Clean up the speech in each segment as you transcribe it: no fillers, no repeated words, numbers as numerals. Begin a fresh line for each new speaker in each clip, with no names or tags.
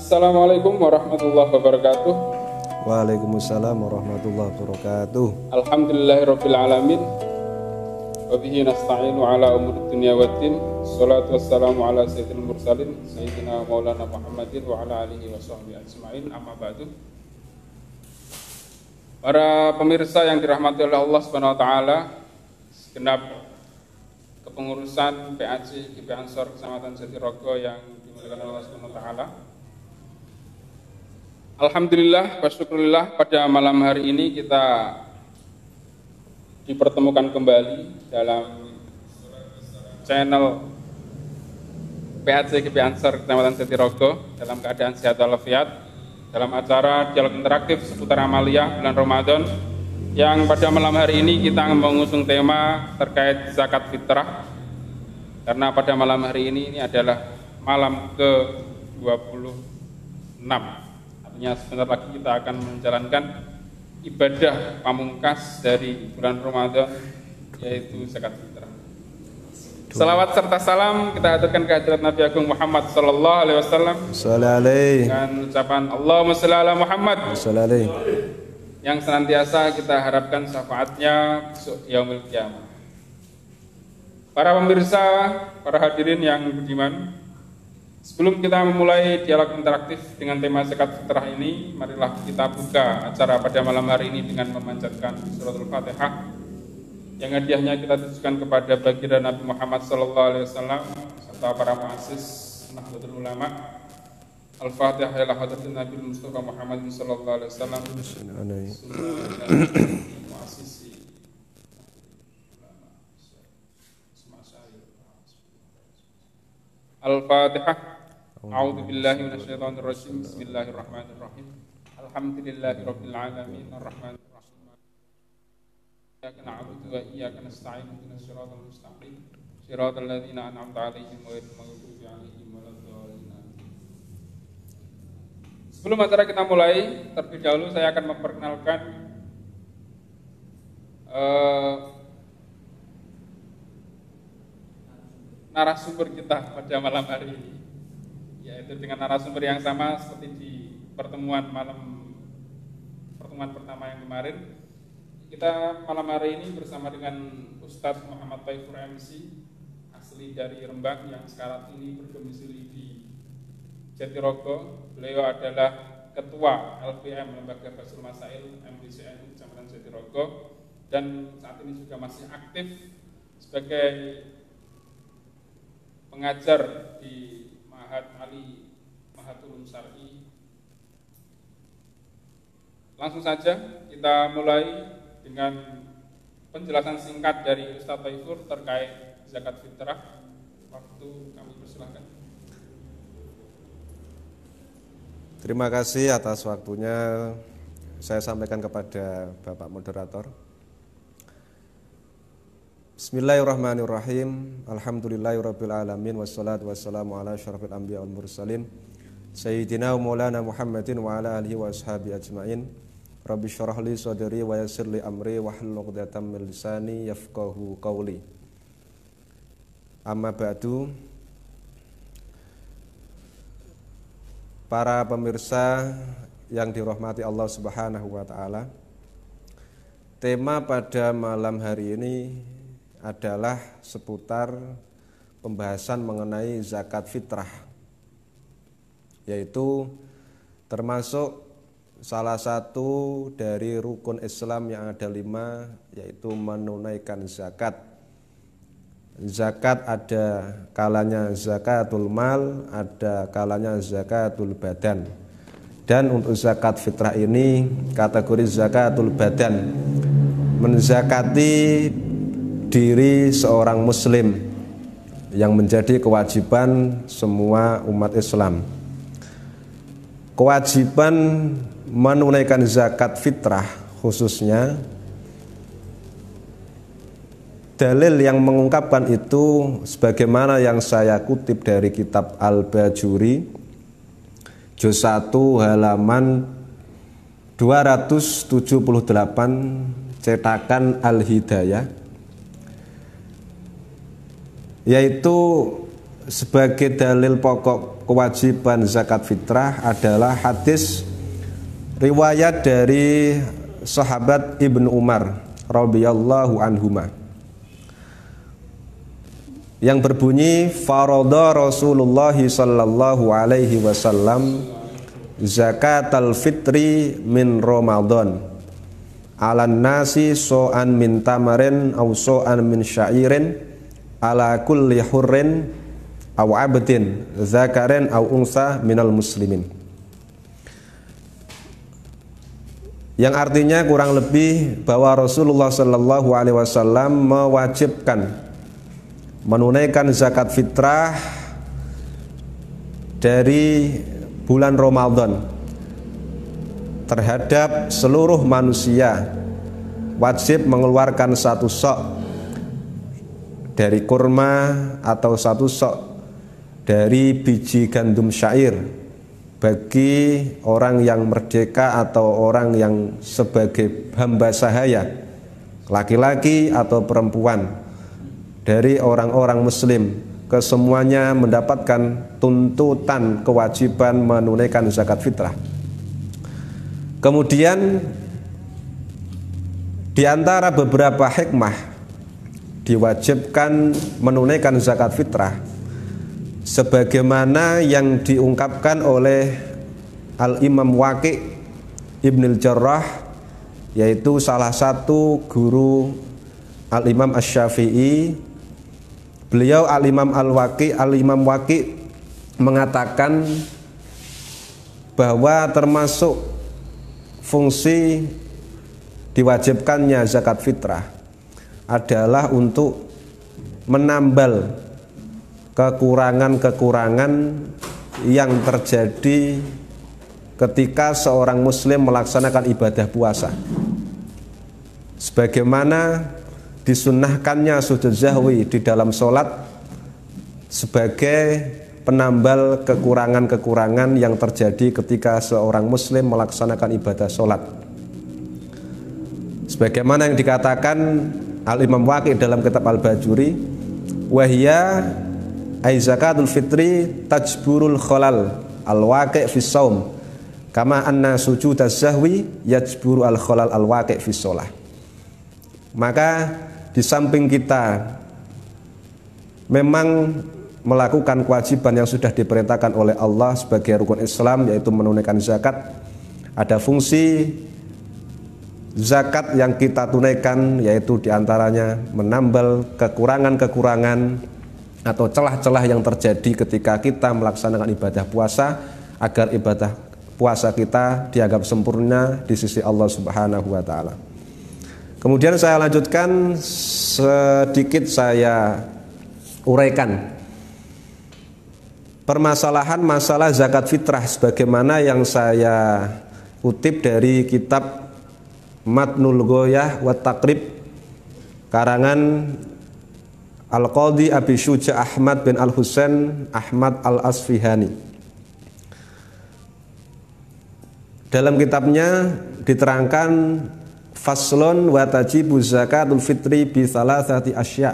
Assalamualaikum warahmatullahi wabarakatuh.
Waalaikumsalam warahmatullahi wabarakatuh.
Alhamdulillahirabbil alamin. Wa bihi nasta'inu ala umuri dunya waddin. Shalatu wassalamu ala sayyidil mursalin sayyidina Maulana Muhammadin wa ala alihi wa sahbihi ajmain. Amma ba'du. Para pemirsa yang dirahmati oleh Allah Subhanahu wa taala, segenap kepengurusan PAC GP Ansor Kecamatan Jatirogo yang dimuliakan Allah Subhanahu wa taala. Alhamdulillah wa syukurillah, pada malam hari ini kita dipertemukan kembali dalam channel PAC GP Ansor Kecamatan Jatirogo dalam keadaan sehat walafiat dalam acara dialog interaktif seputar amaliyah bulan Ramadan, yang pada malam hari ini kita mengusung tema terkait zakat fitrah, karena pada malam hari ini adalah malam ke-26. Sebentar lagi kita akan menjalankan ibadah pamungkas dari bulan Ramadan, yaitu zakat fitrah. Salawat serta salam kita aturkan ke hadirat Nabi Agung Muhammad sallallahu alaihi wasallam dengan ucapan Allahumma shalli ala Muhammad, yang senantiasa kita harapkan syafaatnya besok yaumil qiyamah. Para pemirsa, para hadirin yang budiman, sebelum kita memulai dialog interaktif dengan tema zakat fitrah ini, marilah kita buka acara pada malam hari ini dengan memanjatkan suratul Fatihah, yang hadiahnya kita tujukan kepada baginda Nabi Muhammad SAW serta para muassis Nahdlatul Ulama. Al-Fatihah ila hadratin Nabi Mustafa Muhammad sallallahu alaihi wasallam. Al-Fatihah. A'udzu billahi minasyaitonir rajim. Bismillahirrahmanirrahim. Alhamdulillahirabbil alamin arrahmanir rahim. Iyyaka na'budu wa iyyaka nasta'in. Ihdinas siratal mustaqim. Siratal ladzina an'amta 'alaihim ghairil maghdubi 'alaihim waladdallin. Sebelum acara kita mulai, terlebih dahulu saya akan memperkenalkan narasumber kita pada malam hari ini, yaitu dengan narasumber yang sama seperti di pertemuan pertama yang kemarin. Kita malam hari ini bersama dengan Ustadz Muhammad Taifur MC, asli dari Rembang, yang sekarang ini berdomisili di Jatirogo. Beliau adalah Ketua LPM Lembaga Fathul Masail MDCN Kecamatan Jatirogo, dan saat ini juga masih aktif sebagai pengajar di Ma'had Ali Mahatul Syar'i. Langsung saja kita mulai dengan penjelasan singkat dari Ustadz Taifur terkait zakat fitrah. Waktu kami persilahkan.
Terima kasih atas waktunya. Saya sampaikan kepada Bapak Moderator. Bismillahirrahmanirrahim. Alhamdulillahirabbil alamin wassalatu wassalamu ala asyrafil anbiya wal mursalin sayyidina wa maulana Muhammadin wa ala alihi wa ashabihi ajmain. Rabbi syrah li sadri wa yassir li amri wahlul 'uqdatam min lisani yafqahu qawli. Amma ba'du. Para pemirsa yang dirahmati Allah Subhanahu wa taala, tema pada malam hari ini adalah seputar pembahasan mengenai zakat fitrah, yaitu termasuk salah satu dari rukun Islam yang ada 5, yaitu menunaikan zakat. Zakat ada kalanya zakatul mal, ada kalanya zakatul badan. Dan untuk zakat fitrah ini kategori zakatul badan, menzakati diri seorang muslim yang menjadi kewajiban semua umat Islam. Kewajiban menunaikan zakat fitrah khususnya, dalil yang mengungkapkan itu sebagaimana yang saya kutip dari kitab Al-Bajuri juz 1 halaman 278 cetakan Al-Hidayah, yaitu sebagai dalil pokok kewajiban zakat fitrah adalah hadis riwayat dari sahabat Ibnu Umar radhiyallahu anhuma yang berbunyi faradha Rasulullah sallallahu alaihi wasallam zakatal fitri min Ramadan alan nasi so'an min tamarin aw so'an min syairin ala kulli hurrin aw abdin zakarin aw unsa minal muslimin, yang artinya kurang lebih bahwa Rasulullah sallallahu alaihi wasallam mewajibkan menunaikan zakat fitrah dari bulan Ramadan terhadap seluruh manusia, wajib mengeluarkan satu sok dari kurma atau satu sok dari biji gandum syair bagi orang yang merdeka atau orang yang sebagai hamba sahaya, laki-laki atau perempuan dari orang-orang muslim, kesemuanya mendapatkan tuntutan kewajiban menunaikan zakat fitrah. Kemudian di antara beberapa hikmah diwajibkan menunaikan zakat fitrah sebagaimana yang diungkapkan oleh Al-Imam Waqi' Ibnul Jarrah, yaitu salah satu guru Al-Imam Asy-Syafi'i. Beliau Al-Imam Waqi' mengatakan bahwa termasuk fungsi diwajibkannya zakat fitrah adalah untuk menambal kekurangan-kekurangan yang terjadi ketika seorang muslim melaksanakan ibadah puasa, sebagaimana disunnahkannya sujud sahwi di dalam sholat sebagai penambal kekurangan-kekurangan yang terjadi ketika seorang muslim melaksanakan ibadah sholat, sebagaimana yang dikatakan Al-Imam Waqi' dalam kitab Al-Bajuri, wahya ay zakatul fitri tajburul khalal al-waqi' fi shaum kama anna sujud az-sahwi yajburu al-khalal al-waqi' fi shalah. Maka di samping kita memang melakukan kewajiban yang sudah diperintahkan oleh Allah sebagai rukun Islam, yaitu menunaikan zakat, ada fungsi zakat yang kita tunaikan, yaitu diantaranya menambal kekurangan-kekurangan atau celah-celah yang terjadi ketika kita melaksanakan ibadah puasa, agar ibadah puasa kita dianggap sempurna di sisi Allah Subhanahu wa taala. Kemudian saya lanjutkan, sedikit saya uraikan permasalahan masalah zakat fitrah sebagaimana yang saya kutip dari kitab Matnul Ghoyah wa Taqrib karangan Al-Qadhi Abi Syuja Ahmad bin Al-Husain Ahmad Al-Asfihani. Dalam kitabnya diterangkan faslun wa tajibu zakatul fitri bi thalathati asya'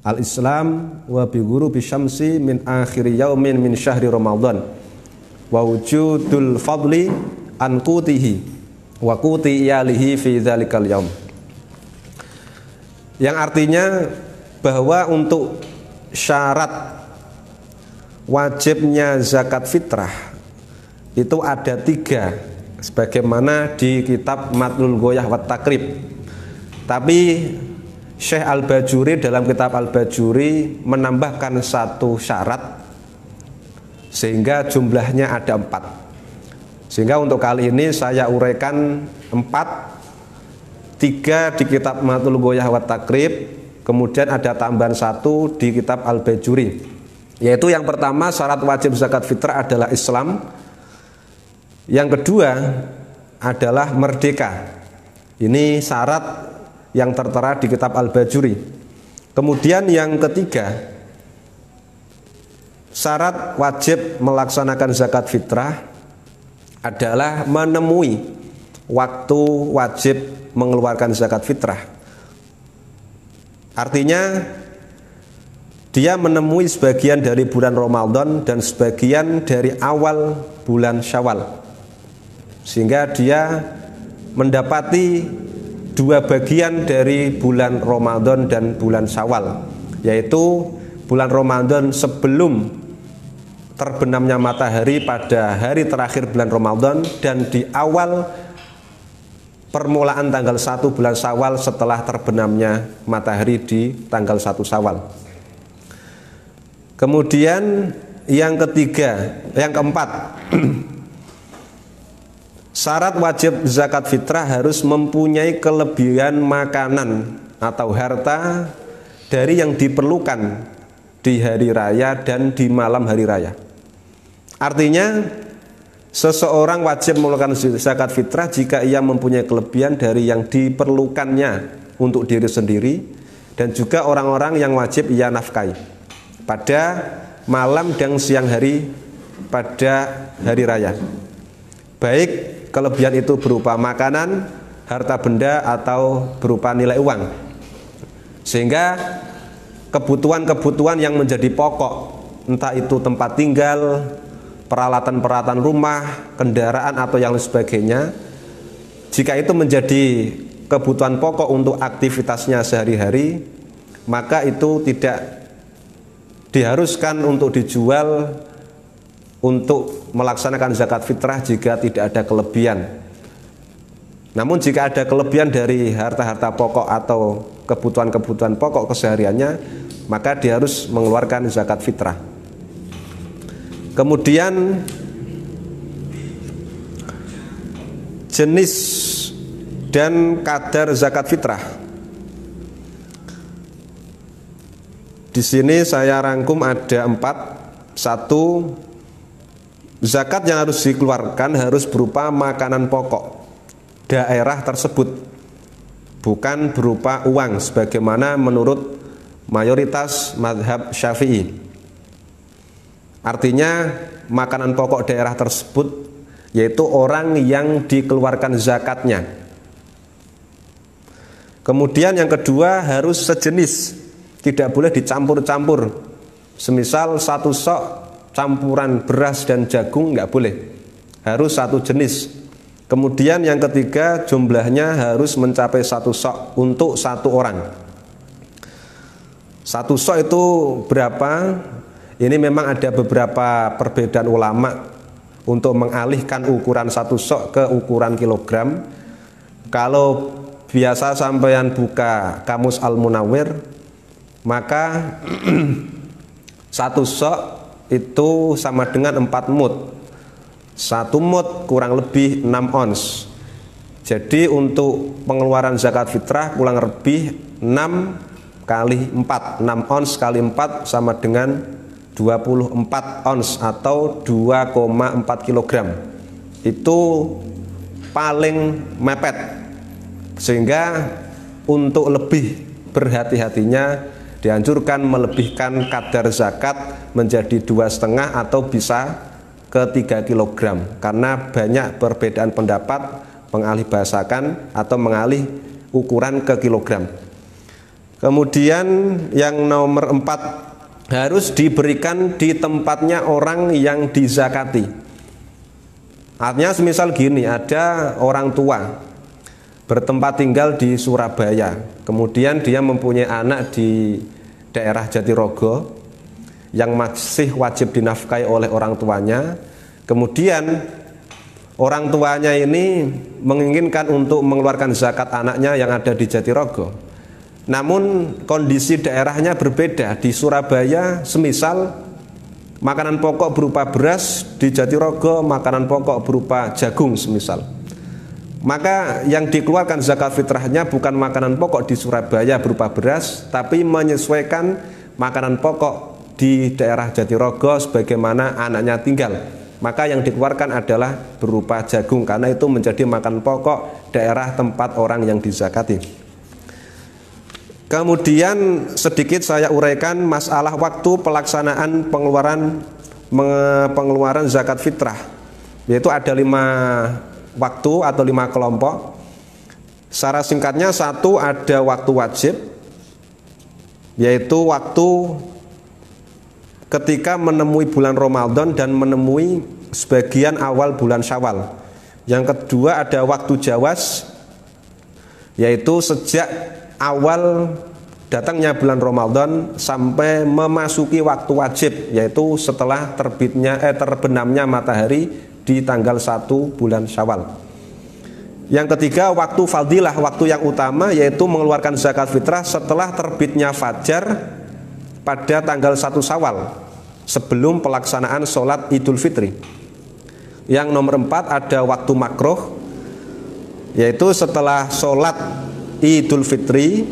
al-islam wa bi ghurubi syamsi min akhiri yaumin min syahri Ramadan wa wujudul fadli an qutihi wa quti iyalihi fi dzalikal yaum, yang artinya bahwa untuk syarat wajibnya zakat fitrah itu ada 3 sebagaimana di kitab Matnul Ghoyah wa Taqrib. Tapi Syekh Al-Bajuri dalam kitab Al-Bajuri menambahkan 1 syarat sehingga jumlahnya ada 4. Sehingga untuk kali ini saya uraikan 4, 3 di kitab Matnul Ghoyah wa Taqrib, kemudian ada tambahan 1 di kitab Al-Bajuri, yaitu yang pertama syarat wajib zakat fitrah adalah Islam, yang kedua adalah merdeka. Ini syarat yang tertera di kitab Al-Bajuri. Kemudian yang ketiga, syarat wajib melaksanakan zakat fitrah adalah menemui waktu wajib mengeluarkan zakat fitrah. Artinya dia menemui sebagian dari bulan Ramadan dan sebagian dari awal bulan Syawal, sehingga dia mendapati dua bagian dari bulan Ramadan dan bulan Syawal, yaitu bulan Ramadan sebelum terbenamnya matahari pada hari terakhir bulan Ramadan dan di awal permulaan tanggal 1 bulan Syawal setelah terbenamnya matahari di tanggal 1 Syawal. Kemudian yang keempat, syarat wajib zakat fitrah harus mempunyai kelebihan makanan atau harta dari yang diperlukan di hari raya dan di malam hari raya. Artinya seseorang wajib mengeluarkan zakat fitrah jika ia mempunyai kelebihan dari yang diperlukannya untuk diri sendiri dan juga orang-orang yang wajib ia nafkahi pada malam dan siang hari pada hari raya, baik kelebihan itu berupa makanan, harta benda, atau berupa nilai uang. Sehingga kebutuhan-kebutuhan yang menjadi pokok, entah itu tempat tinggal, peralatan-peralatan rumah, kendaraan, atau yang lain sebagainya, jika itu menjadi kebutuhan pokok untuk aktivitasnya sehari-hari, maka itu tidak diharuskan untuk dijual untuk melaksanakan zakat fitrah jika tidak ada kelebihan. Namun jika ada kelebihan dari harta-harta pokok atau kebutuhan-kebutuhan pokok kesehariannya, maka dia harus mengeluarkan zakat fitrah. Kemudian jenis dan kadar zakat fitrah. Di sini saya rangkum ada 4. 1, zakat yang harus dikeluarkan harus berupa makanan pokok daerah tersebut, bukan berupa uang sebagaimana menurut mayoritas mazhab Syafi'i. Artinya makanan pokok daerah tersebut yaitu orang yang dikeluarkan zakatnya. Kemudian yang kedua, harus sejenis, tidak boleh dicampur-campur. Semisal satu sok campuran beras dan jagung, nggak boleh, harus satu jenis. Kemudian yang ketiga, jumlahnya harus mencapai satu sok untuk satu orang. Satu sok itu berapa? Ini memang ada beberapa perbedaan ulama untuk mengalihkan ukuran satu sok ke ukuran kilogram. Kalau biasa sampeyan buka Kamus Al-Munawwir, maka satu sok itu sama dengan 4 mud. 1 mud kurang lebih 6 ons. Jadi untuk pengeluaran zakat fitrah kurang lebih 6 kali 4. 6 ons kali 4 sama dengan 24 ons atau 2,4 kilogram. Itu paling mepet. Sehingga untuk lebih berhati-hatinya dianjurkan melebihkan kadar zakat menjadi 2,5 atau bisa ke 3 kilogram, karena banyak perbedaan pendapat mengalih bahasakan atau mengalih ukuran ke kilogram. Kemudian yang nomor 4, harus diberikan di tempatnya orang yang dizakati. Artinya semisal gini, ada orang tua bertempat tinggal di Surabaya, kemudian dia mempunyai anak di daerah Jatirogo yang masih wajib dinafkahi oleh orang tuanya. Kemudian orang tuanya ini menginginkan untuk mengeluarkan zakat anaknya yang ada di Jatirogo, namun kondisi daerahnya berbeda. Di Surabaya semisal makanan pokok berupa beras, di Jatirogo makanan pokok berupa jagung semisal. Maka yang dikeluarkan zakat fitrahnya bukan makanan pokok di Surabaya berupa beras, tapi menyesuaikan makanan pokok di daerah Jatirogo sebagaimana anaknya tinggal. Maka yang dikeluarkan adalah berupa jagung, karena itu menjadi makanan pokok daerah tempat orang yang dizakati. Kemudian sedikit saya uraikan masalah waktu pelaksanaan pengeluaran zakat fitrah, yaitu ada 5 waktu atau 5 kelompok. Secara singkatnya, 1 ada waktu wajib, yaitu waktu ketika menemui bulan Ramadan dan menemui sebagian awal bulan Syawal. Yang kedua ada waktu jawas, yaitu sejak awal datangnya bulan Ramadan sampai memasuki waktu wajib, yaitu setelah terbenamnya matahari di tanggal 1 bulan Syawal. Yang ketiga waktu fadilah, waktu yang utama, yaitu mengeluarkan zakat fitrah setelah terbitnya fajar pada tanggal 1 Syawal sebelum pelaksanaan sholat Idul Fitri. Yang nomor 4 ada waktu makruh, yaitu setelah sholat Idul Fitri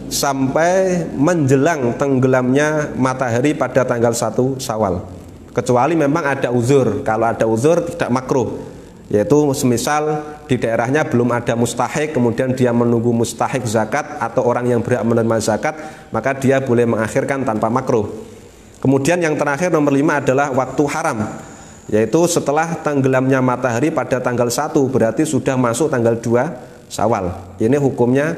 sampai menjelang tenggelamnya matahari pada tanggal 1 Syawal. Kecuali memang ada uzur. Kalau ada uzur tidak makruh, yaitu semisal di daerahnya belum ada mustahik, kemudian dia menunggu mustahik zakat atau orang yang berhak menerima zakat, maka dia boleh mengakhirkan tanpa makruh. Kemudian yang terakhir nomor 5 adalah waktu haram, yaitu setelah tenggelamnya matahari pada tanggal 1, berarti sudah masuk tanggal 2 Syawal. Ini hukumnya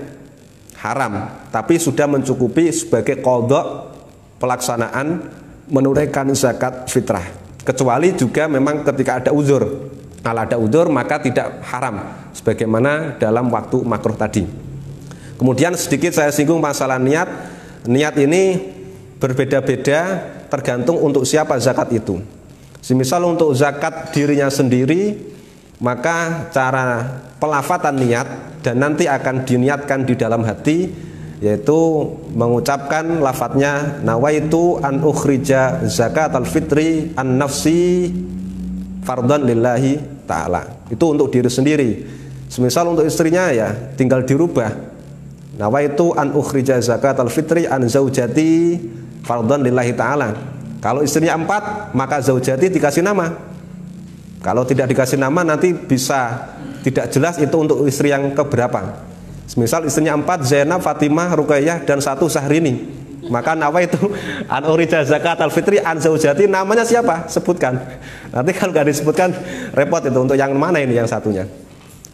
haram, tapi sudah mencukupi sebagai qadha pelaksanaan menunaikan zakat fitrah. Kecuali juga memang ketika ada uzur. Kalau ada uzur maka tidak haram, sebagaimana dalam waktu makruh tadi. Kemudian sedikit saya singgung masalah niat. Niat ini berbeda-beda tergantung untuk siapa zakat itu. Semisal untuk zakat dirinya sendiri, maka cara pelafatan niat dan nanti akan diniatkan di dalam hati, yaitu mengucapkan lafadznya nawaitu an ukhrija zakatal fitri an nafsi fardhan lillahi ta'ala. Itu untuk diri sendiri. Semisal untuk istrinya ya tinggal dirubah, nawaitu an ukhrija zakatal fitri an zaujati fardhan lillahi ta'ala. Kalau istrinya 4, maka zaujati dikasih nama. Kalau tidak dikasih nama nanti bisa tidak jelas itu untuk istri yang keberapa. Misal istrinya 4, Zainab, Fatimah, Ruqayyah, dan 1 Syahrini. Maka nawaitu an ukhrija zakatal fitri an zaujati, namanya siapa? Sebutkan. Nanti kalau nggak disebutkan repot itu, untuk yang mana ini yang satunya.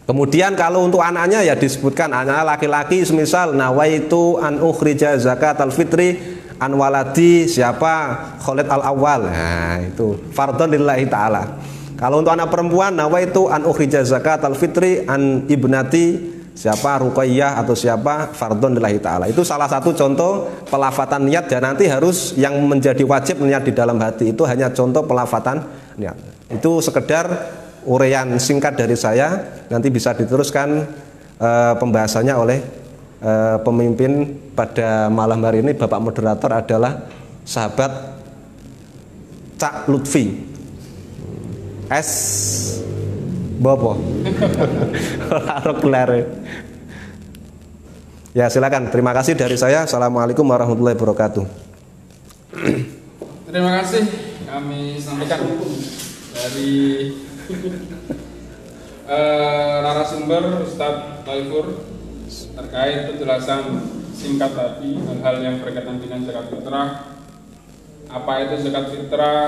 Kemudian kalau untuk anaknya ya disebutkan, anak laki-laki semisal nawaitu an ukhrija zakatal fitri an waladi siapa? Khalid al-Awwal. Nah, itu fardhon lillahi ta'ala. Kalau untuk anak perempuan nawaitu an ukhrija zakatal fitri an ibnati siapa? Ruqayyah atau siapa? Fardhon lillahi ta'ala. Itu salah satu contoh pelafatan niat, dan nanti harus yang menjadi wajib niat di dalam hati itu hanya contoh pelafatan niat. Itu sekedar uraian singkat dari saya, nanti bisa diteruskan pembahasannya oleh pemimpin pada malam hari ini. Bapak moderator adalah sahabat Cak Lutfi S Bopo. Ya silakan. Terima kasih dari saya. Assalamualaikum warahmatullahi wabarakatuh.
Terima kasih kami sampaikan dari narasumber Ustadz Taifur terkait penjelasan singkat tadi hal-hal yang berkaitan dengan zakat fitrah, apa itu zakat fitrah,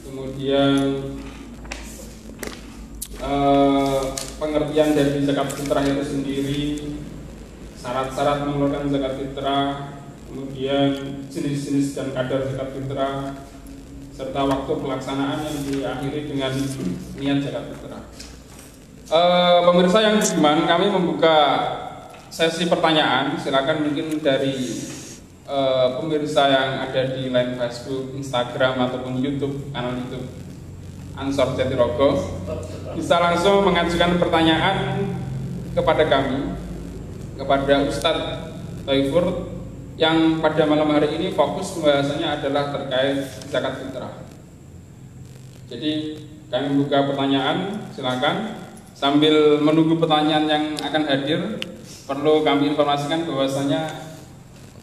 kemudian pengertian dari zakat fitrah itu sendiri, syarat-syarat mengeluarkan zakat fitrah, kemudian jenis-jenis dan kadar zakat fitrah, serta waktu pelaksanaan yang diakhiri dengan niat zakat fitrah. Pemirsa yang budiman, kami membuka sesi pertanyaan. Silakan mungkin dari pemirsa yang ada di line Facebook, Instagram ataupun YouTube, kanal YouTube Ansor Jatirogo, bisa langsung mengajukan pertanyaan kepada kami, kepada Ustadz Taifur, yang pada malam hari ini fokus pembahasannya adalah terkait zakat fitrah. Jadi kami buka pertanyaan, silakan. Sambil menunggu pertanyaan yang akan hadir, perlu kami informasikan bahwasanya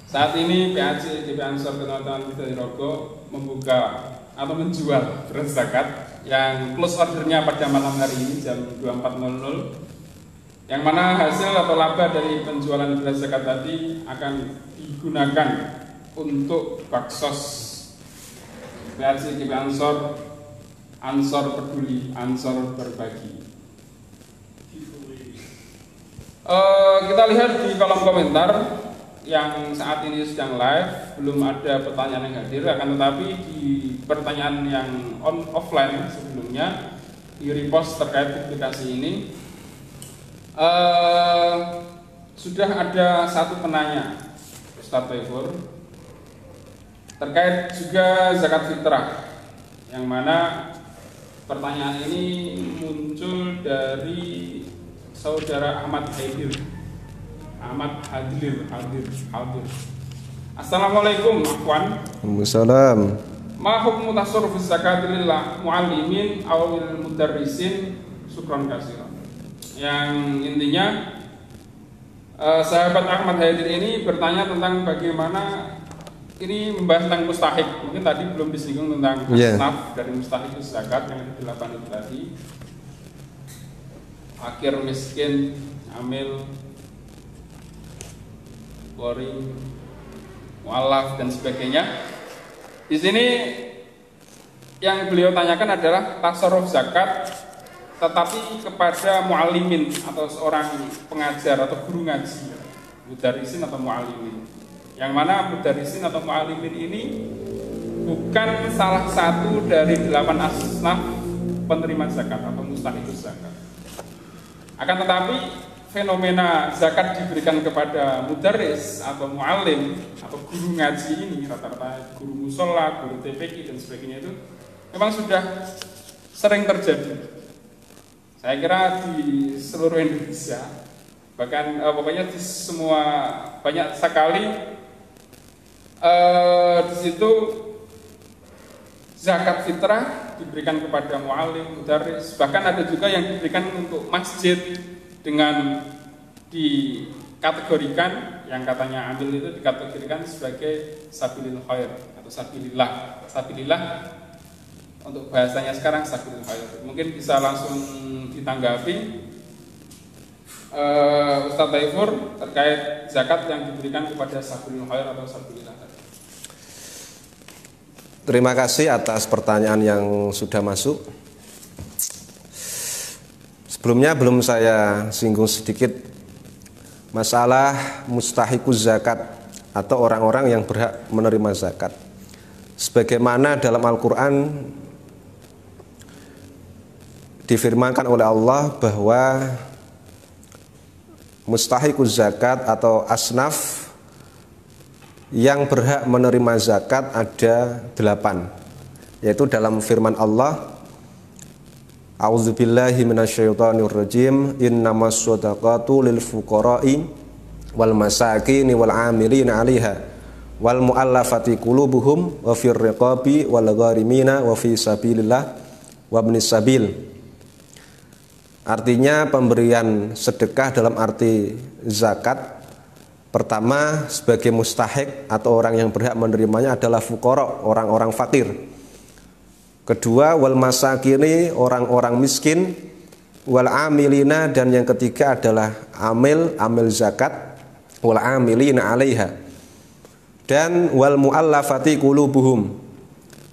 saat ini PAC DP Ansor Teman-teman Jatirogo membuka atau menjual beras zakat yang close ordernya pada malam hari ini jam 24.00, yang mana hasil atau laba dari penjualan beras zakat tadi akan digunakan untuk baksos PAC DP Ansor, Ansor Peduli, Ansor Berbagi. Kita lihat di kolom komentar yang saat ini sedang live belum ada pertanyaan yang hadir, akan tetapi di pertanyaan yang offline sebelumnya di repost terkait publikasi ini sudah ada satu penanya, Ustadz Taifur, terkait juga zakat fitrah, yang mana pertanyaan ini muncul dari saudara Ahmad Hadir. Assalamualaikum, Afwan.
Waalaikumsalam.
Ma hukmu tasarruf zakat lil muallimin aw lil mudarrisin? Syukran katsiran. Yang intinya sahabat Ahmad Hadir ini bertanya tentang bagaimana ini membahas tentang mustahik. Mungkin tadi belum disinggung tentang asnaf dari mustahik zakat yang di-8 itu tadi. Fakir, miskin, amil, boring, mualaf dan sebagainya. Di sini yang beliau tanyakan adalah tasarruf zakat tetapi kepada muallimin atau seorang pengajar atau guru ngaji, mudarrisin atau muallimin. Yang mana mudarrisin atau muallimin ini bukan salah satu dari 8 asnaf penerima zakat atau mustahikus zakat. Akan tetapi fenomena zakat diberikan kepada mudarris atau muallim atau guru ngaji ini, rata-rata guru musola, guru TPQ dan sebagainya, itu memang sudah sering terjadi. Saya kira di seluruh Indonesia, bahkan pokoknya di semua, banyak sekali di situ zakat fitrah diberikan kepada muallim, mudarris, bahkan ada juga yang diberikan untuk masjid dengan dikategorikan, yang katanya ambil itu dikategorikan sebagai sabilil khair atau sabilillah. Sabilillah untuk bahasanya sekarang sabilil khair. Mungkin bisa langsung ditanggapi Ustadz Taifur terkait zakat yang diberikan kepada sabilil khair atau sabilillah.
Terima kasih atas pertanyaan yang sudah masuk. Sebelumnya belum saya singgung sedikit masalah mustahikus zakat atau orang-orang yang berhak menerima zakat. Sebagaimana dalam Al-Quran difirmankan oleh Allah bahwa mustahikus zakat atau asnaf yang berhak menerima zakat ada 8, yaitu dalam firman Allah, A'udzubillahi minasyaitonirrajim, innamas shadaqatu lil fuqara'i wal masakini wal 'amilina 'alaiha wal mu'allafati qulubuhum wa fir riqabi wal gharimina wa fi sabilillah wa ibnis sabil. Artinya pemberian sedekah dalam arti zakat, pertama sebagai mustahik atau orang yang berhak menerimanya adalah fuqara, orang-orang fakir. Kedua, wal masakini, orang-orang miskin. Wal amilina, dan yang ketiga adalah amil zakat. Wal amilina 'alaiha. Dan wal mu'allafati qulubuhum.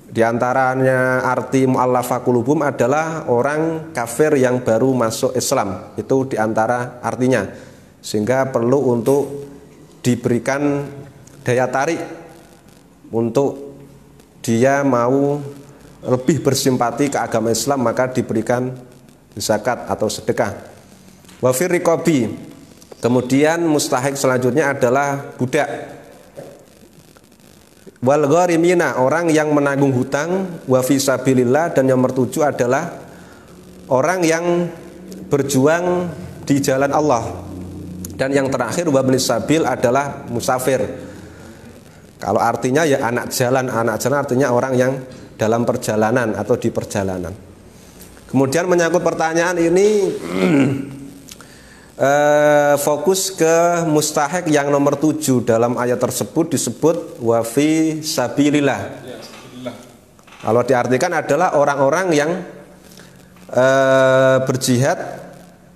Di antaranya arti mu'allafa qulubuhum adalah orang kafir yang baru masuk Islam. Itu di antara artinya. Sehingga perlu untuk diberikan daya tarik untuk dia mau lebih bersimpati ke agama Islam, maka diberikan zakat atau sedekah. Wa fir riqabi, kemudian mustahik selanjutnya adalah budak. Wal gharimina, orang yang menanggung hutang. Wa fi sabilillah, dan yang mertuju adalah orang yang berjuang di jalan Allah. Dan yang terakhir wa ibnis sabil adalah musafir. Kalau artinya ya anak jalan artinya orang yang dalam perjalanan atau di perjalanan. Kemudian menyangkut pertanyaan ini fokus ke mustahik yang nomor 7 dalam ayat tersebut disebut wa fi sabilillah. Kalau diartikan adalah orang-orang yang berjihad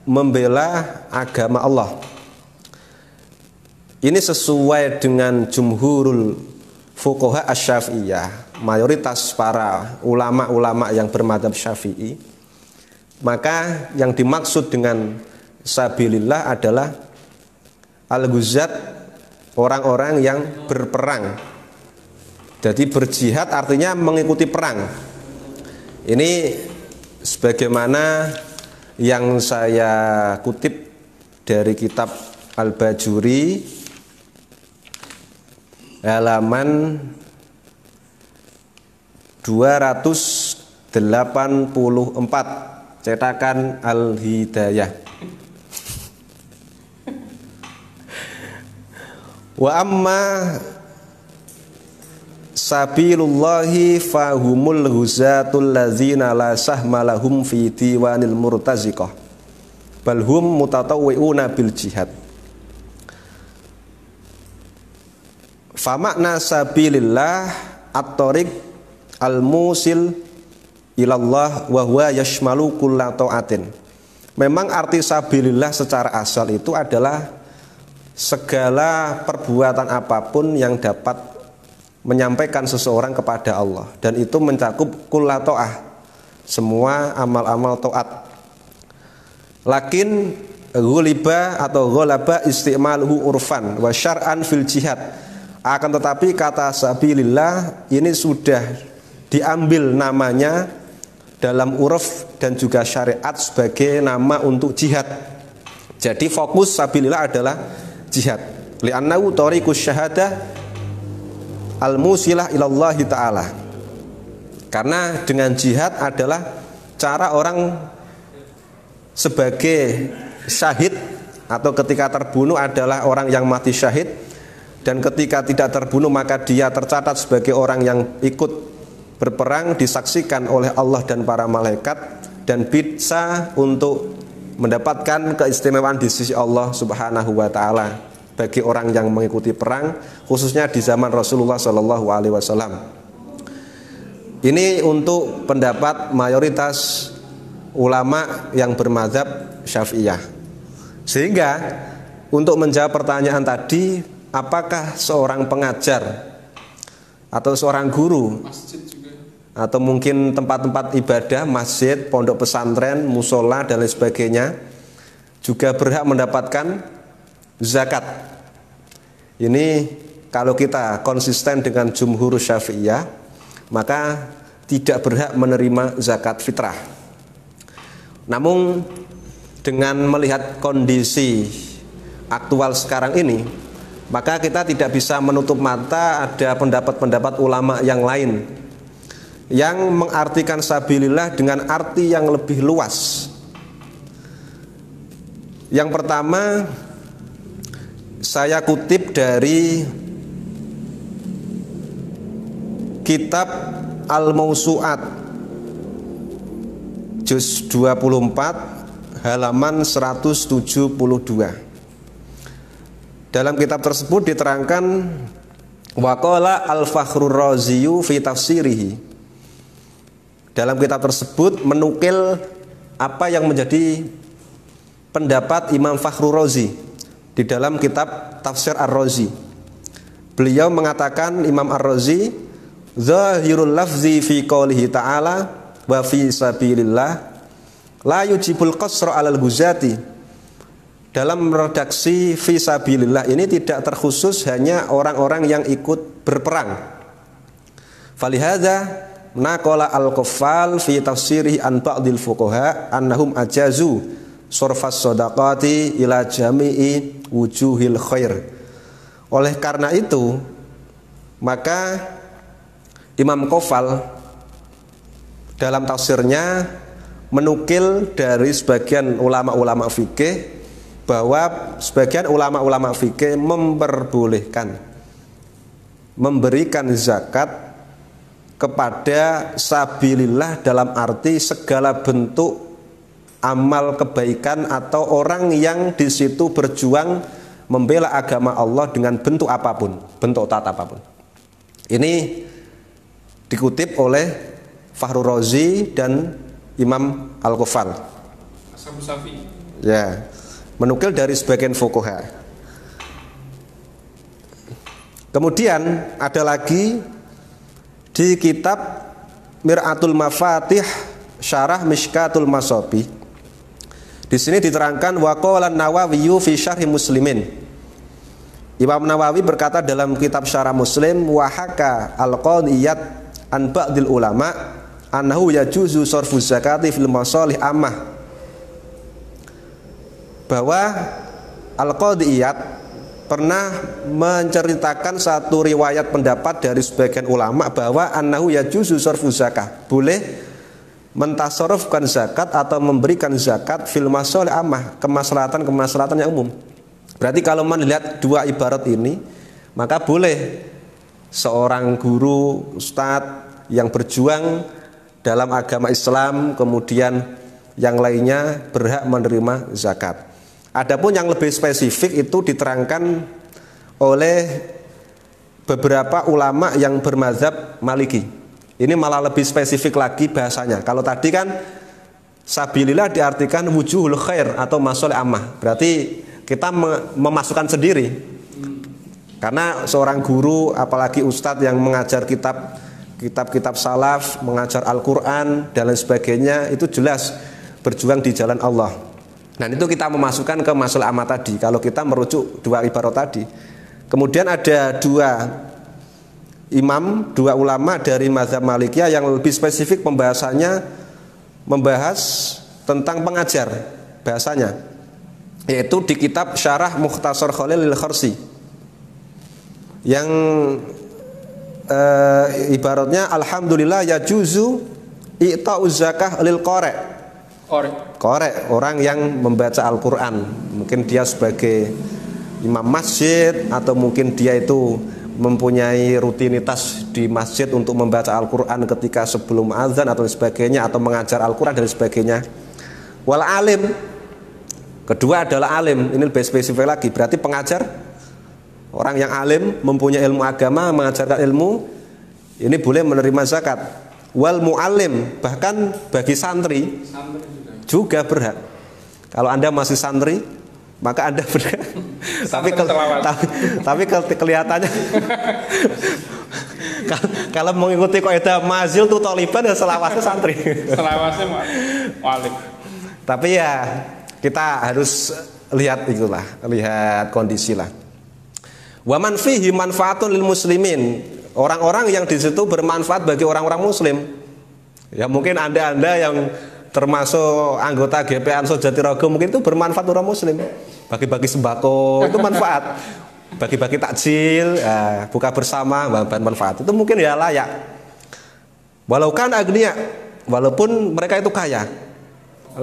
membela agama Allah. Ini sesuai dengan jumhurul fuqaha asy-Syafi'iyah, mayoritas para ulama-ulama yang bermadzhab Syafi'i. Maka yang dimaksud dengan sabilillah adalah al-ghuzat orang-orang yang berperang. Jadi berjihad artinya mengikuti perang. Ini sebagaimana yang saya kutip dari kitab Al-Bajuri halaman 284 cetakan Al-Hidayah. Wa amma sabilullahi fahumul huzatul ladzina la sahma lahum fi diwanil murtaziqah bal hum mutatawwi'una bil jihad. Fa makna sabilillah at-tariq al-musil ilallah wa huwa yashmalu kulla ta'atin. Memang arti sabilillah secara asal itu adalah segala perbuatan apapun yang dapat menyampaikan seseorang kepada Allah, dan itu mencakup kulla ta'ah, semua amal-amal taat. Lakin ghuliba atau ghalaba istimaluhu urfan wa syar'an fil jihad. Akan tetapi kata sabilillah ini sudah diambil namanya dalam uruf dan juga syariat sebagai nama untuk jihad. Jadi fokus sabilillah adalah jihad. Li'annahu tariqus syahadah al-musilah ilallahi ta'ala. Karena dengan jihad adalah cara orang sebagai syahid atau ketika terbunuh adalah orang yang mati syahid, dan ketika tidak terbunuh maka dia tercatat sebagai orang yang ikut berperang, disaksikan oleh Allah dan para malaikat, dan bisa untuk mendapatkan keistimewaan di sisi Allah Subhanahu wa taala bagi orang yang mengikuti perang, khususnya di zaman Rasulullah Shallallahu alaihi wasallam. Ini untuk pendapat mayoritas ulama yang bermadzhab Syafi'iyah. Sehingga untuk menjawab pertanyaan tadi, apakah seorang pengajar atau seorang guru atau mungkin tempat-tempat ibadah, masjid, pondok pesantren, musola dan lain sebagainya juga berhak mendapatkan zakat? Ini kalau kita konsisten dengan jumhur Syafi'iyah, maka tidak berhak menerima zakat fitrah. Namun dengan melihat kondisi aktual sekarang ini, maka kita tidak bisa menutup mata ada pendapat-pendapat ulama yang lain yang mengartikan sabilillah dengan arti yang lebih luas. Yang pertama, saya kutip dari kitab Al-Mawsu'at juz 24 halaman 172. Dalam kitab tersebut diterangkan waqala al-Fakhrur Raziyu fi tafsirihi. Dalam kitab tersebut menukil apa yang menjadi pendapat Imam Fakhrur Razi di dalam kitab Tafsir Ar-Razi. Beliau mengatakan, Imam Ar-Razi, zahirul lafzi fi qoulihi ta'ala wa fi sabilillah la yujibul qasra 'alal huzati. Dalam redaksi fi sabilillah ini tidak terkhusus hanya orang-orang yang ikut berperang. Falihadza naqala al-Qaffal fi tafsirihi an ba'dil fuqaha annahum ajazu surfas shadaqati ila jami'i wujuhil khair. Oleh karena itu, maka Imam Qaffal dalam tafsirnya menukil dari sebagian ulama-ulama fikih bahwa sebagian ulama-ulama fikih memperbolehkan memberikan zakat kepada sabilillah dalam arti segala bentuk amal kebaikan atau orang yang di situ berjuang membela agama Allah dengan bentuk apapun, bentuk taat apapun. Ini dikutip oleh Fakhrur Razi dan Imam Al-Qaffal. Ya, menukil dari sebagian fuqaha. Kemudian ada lagi di kitab Mir'atul Mafatih Syarah Mishkatul Masabi. Di sini diterangkan waqala Nawawi fi Syarhi Muslimin. Imam Nawawi berkata dalam kitab Syarah Muslim, wa haka al-qadiyat an ba'dil ulama annahu yajuzu sarfu zakati fil masalih ammah, bahwa al-qadiyat pernah menceritakan satu riwayat pendapat dari sebagian ulama bahwa annahu yajuzu sarfu zakah, boleh mentasarrufkan zakat atau memberikan zakat fil masalih ammah, kemaslahatan yang umum. Berarti kalau melihat dua ibarat ini, maka boleh seorang guru, ustadz yang berjuang dalam agama Islam, kemudian yang lainnya berhak menerima zakat. Adapun yang lebih spesifik itu diterangkan oleh beberapa ulama yang bermazhab Maliki. Ini malah lebih spesifik lagi bahasanya. Kalau tadi kan sabilillah diartikan wujuhul khair atau masalih ammah. Berarti kita memasukkan sendiri. Karena seorang guru, apalagi ustadz yang mengajar kitab salaf, mengajar Al-Quran dan lain sebagainya, itu jelas berjuang di jalan Allah. Dan itu kita memasukkan ke masalah ammah tadi, kalau kita merujuk dua ibarat tadi. Kemudian ada dua ulama dari mazhab Malikiyah yang lebih spesifik pembahasannya, membahas tentang pengajar bahasanya, yaitu di kitab Syarah Mukhtasar Khalil Al-Kharsi, yang ibaratnya alhamdulillah yajuzu i'ta'uz zakah lil qari'. Qari', orang yang membaca Al-Quran. Mungkin dia sebagai imam masjid, atau mungkin dia itu mempunyai rutinitas di masjid untuk membaca Al-Quran ketika sebelum azan atau sebagainya, atau mengajar Al-Quran dan sebagainya. Wal alim, kedua adalah alim. Ini lebih spesifik lagi, berarti pengajar, orang yang alim, mempunyai ilmu agama, mengajarkan ilmu, ini boleh menerima zakat. Wal mu'allim, bahkan bagi santri juga berhak. Kalau Anda masih santri, maka Anda berhak. tapi kelihatannya kalau mengikuti kaidah mazil tuh taliban ya selawasnya santri.
Selawasnya mu'allim.
Tapi ya kita harus lihat kondisi lah. Wa man fihi manfaatun lil muslimin, orang-orang yang di situ bermanfaat bagi orang-orang muslim. Ya mungkin Anda yang termasuk anggota GP Ansor Jatirogo, mungkin itu bermanfaat orang muslim. Bagi-bagi sembako itu manfaat. Bagi-bagi takjil, buka bersama, manfaat. Itu mungkin ya layak. Walau kan agniya, walaupun mereka itu kaya.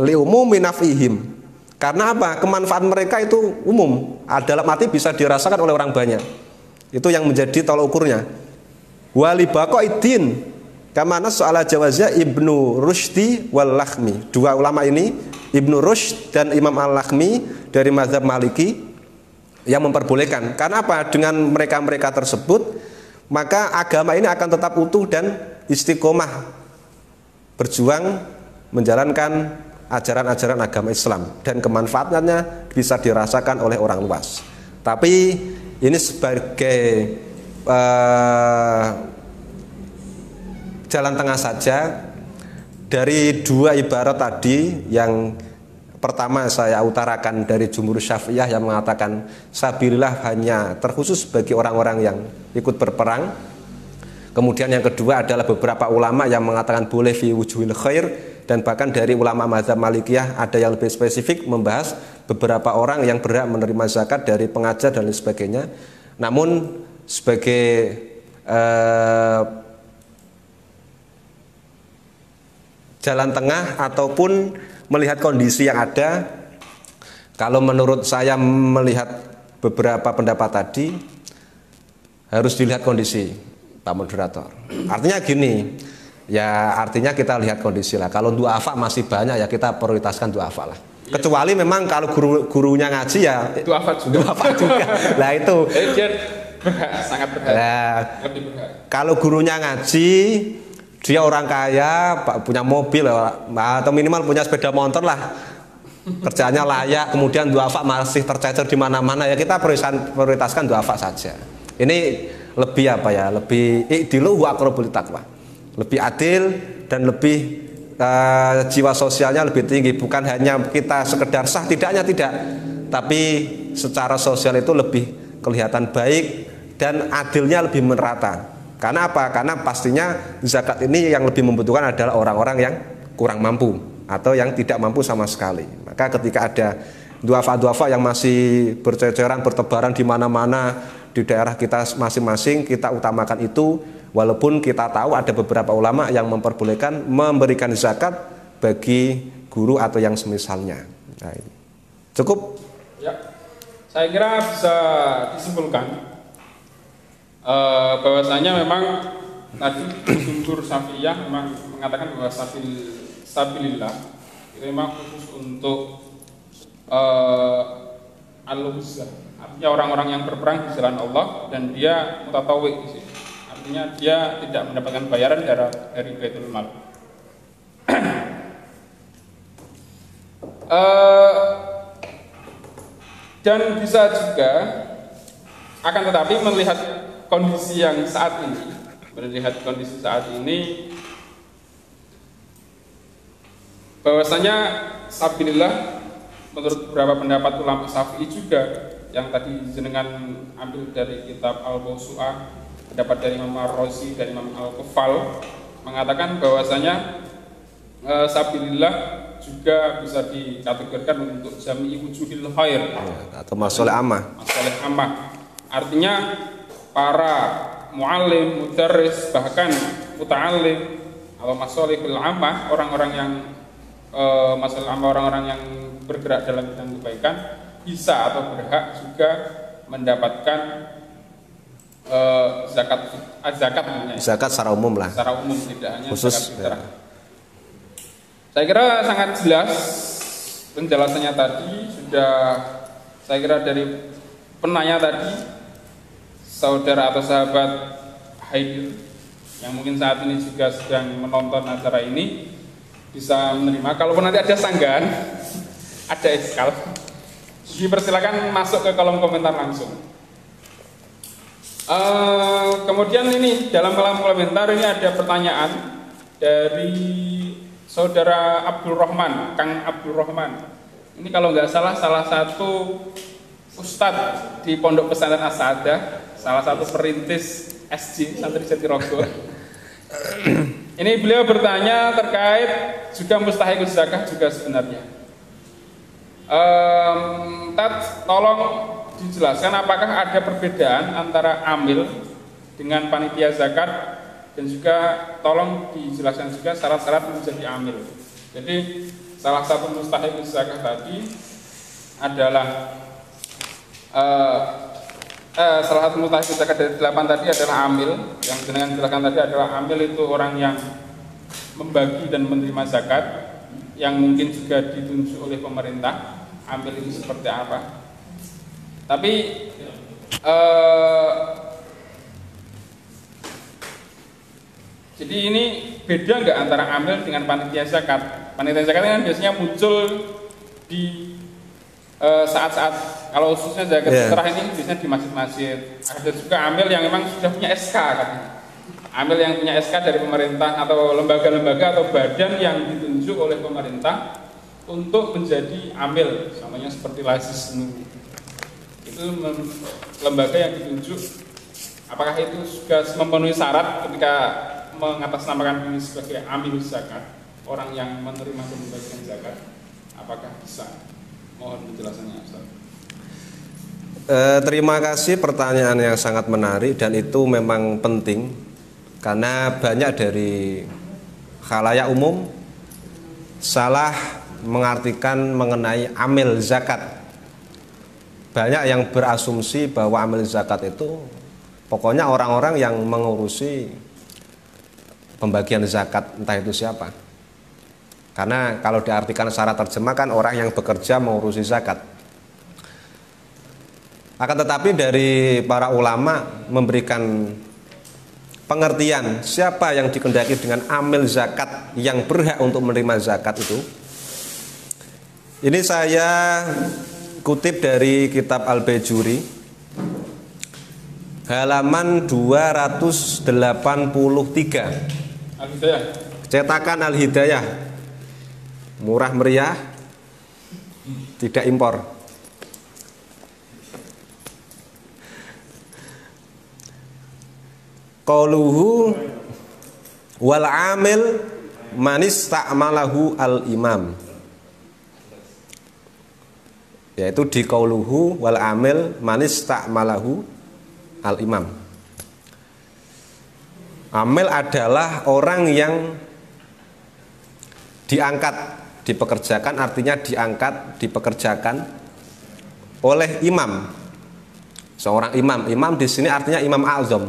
Li umumi nafihim. Karena apa? Kemanfaatan mereka itu umum. Dalam arti bisa dirasakan oleh orang banyak. Itu yang menjadi tolak ukurnya. Wali baqa'iddin kama nas ala jawaznya Ibnu Rushdi wal Lakhmi. Dua ulama ini, Ibnu Rushd dan Imam Al-Lakhmi dari mazhab Maliki, yang memperbolehkan. Karena apa? Dengan mereka tersebut, maka agama ini akan tetap utuh dan istiqomah berjuang menjalankan ajaran-ajaran agama Islam, dan kemanfaatannya bisa dirasakan oleh orang luas. Tapi ini sebagai jalan tengah saja dari dua ibarat tadi. Yang pertama saya utarakan dari jumhur Syafi'iyah yang mengatakan sabilillah hanya terkhusus bagi orang-orang yang ikut berperang. Kemudian yang kedua adalah beberapa ulama yang mengatakan boleh fi wujuhil khair, dan bahkan dari ulama mazhab Malikiyah ada yang lebih spesifik membahas beberapa orang yang berhak menerima zakat dari pengajar dan lain sebagainya. Namun sebagai jalan tengah ataupun melihat kondisi yang ada, kalau menurut saya melihat beberapa pendapat tadi, harus dilihat kondisi, Pak Moderator. Artinya gini, ya artinya kita lihat kondisi lah. Kalau duafa masih banyak, ya kita prioritaskan duafa lah. Kecuali memang kalau gurunya ngaji ya duafa juga. Lah itu.
Sangat berhak. Lebih berhak.
Kalau gurunya ngaji, dia orang kaya, punya mobil atau minimal punya sepeda motor lah, kerjanya layak, kemudian duafa masih tercecer di mana-mana, ya kita prioritaskan duafa saja. Ini lebih lebih i'dilu wa aqrabul taqwa, lebih adil dan lebih jiwa sosialnya lebih tinggi. Bukan hanya kita sekedar sah tidaknya, tidak, tapi secara sosial itu lebih kelihatan baik dan adilnya lebih merata. Karena apa? Karena pastinya zakat ini yang lebih membutuhkan adalah orang-orang yang kurang mampu atau yang tidak mampu sama sekali. Maka ketika ada duafa-duafa yang masih berceceran, bertebaran di mana-mana di daerah kita masing-masing, kita utamakan itu, walaupun kita tahu ada beberapa ulama yang memperbolehkan memberikan zakat bagi guru atau yang semisalnya. Nah, ini. Cukup?
Ya, saya kira bisa disimpulkan bahwasanya memang tadi jumhur Syafi'iyah memang mengatakan bahwa sabilillah itu memang khusus untuk al-uzzah, artinya orang-orang yang berperang di jalan Allah dan dia mutatawwi di sini. Artinya dia tidak mendapatkan bayaran dari Baitul Mal. Dan bisa juga, akan tetapi melihat kondisi yang saat ini, bahwasanya sabilillah menurut beberapa pendapat ulama Syafi'i juga yang tadi jenengan ambil dari kitab Al-Mawsu'ah, pendapat dari Imam Ar-Razi dan Imam Al-Kufal mengatakan bahwasanya sabilillah juga bisa dikategorikan untuk jami'i wujuhil khair
atau masalah ammah.
Masalah ammah. Artinya para muallim, mudarris, bahkan muta'allim atau masalihul ammah, orang-orang yang masalah ammah, orang-orang yang bergerak dalam bidang kebaikan bisa atau berhak juga mendapatkan zakat
secara umum lah.
Secara umum, tidak hanya
khusus
zakat fitrah. Saya kira sangat jelas penjelasannya tadi sudah. Saya kira dari penanya tadi, saudara atau sahabat Haidir yang mungkin saat ini juga sedang menonton acara ini bisa menerima. Kalaupun nanti ada sanggahan, ada eskal, dipersilakan masuk ke kolom komentar langsung. Kemudian ini dalam kolom komentar ini ada pertanyaan dari saudara Abdul Rahman, Kang Abdul Rahman. Ini kalau nggak salah satu ustadz di Pondok Pesantren As-Saadah, salah satu perintis SJ Santri Jatirogo. Ini beliau bertanya terkait juga mustahikul zakah juga sebenarnya. Tolong dijelaskan apakah ada perbedaan antara amil dengan panitia zakat, dan juga tolong dijelaskan juga syarat-syarat menjadi amil. Jadi salah satu mustahikul zakah tadi adalah salah satu mustahikul zakat dari 8 tadi adalah amil. Yang dengan jelaskan tadi adalah amil itu orang yang membagi dan menerima zakat, yang mungkin juga ditunjuk oleh pemerintah. Amil itu seperti apa? Tapi jadi ini beda nggak antara amil dengan panitia zakat? Panitia zakat kan biasanya muncul di saat-saat, kalau khususnya zakat fitrah ini biasanya di masjid-masjid. Ada juga amil yang memang sudah punya SK katanya. Amil yang punya SK dari pemerintah atau lembaga-lembaga atau badan yang ditunjuk oleh pemerintah untuk menjadi amil, namanya seperti Lazis Nur. Itu lembaga yang ditunjuk. Apakah itu juga memenuhi syarat ketika mengatasnamakan diri sebagai amil zakat, orang yang menerima dan membagikan zakat? Apakah bisa? Mohon penjelasannya, Ustaz.
Terima kasih, pertanyaan yang sangat menarik dan itu memang penting karena banyak dari khalayak umum salah mengartikan mengenai amil zakat. Banyak yang berasumsi bahwa amil zakat itu pokoknya orang-orang yang mengurusi pembagian zakat, entah itu siapa. Karena kalau diartikan secara terjemah kan orang yang bekerja mengurusi zakat. Akan tetapi dari para ulama memberikan pengertian siapa yang dikehendaki dengan amil zakat yang berhak untuk menerima zakat itu. Ini saya kutip dari kitab Al-Bajuri halaman 283,
Al-Hidayah.
cetakan Al-Hidayah, murah meriah, tidak impor. qauluhu wal amil manis ta'malahu al imam, yaitu di qauluhu wal amil manis ta'malahu al imam. Amil adalah orang yang diangkat, dipekerjakan, artinya diangkat, dipekerjakan oleh imam, seorang imam. Imam di sini artinya imam azam.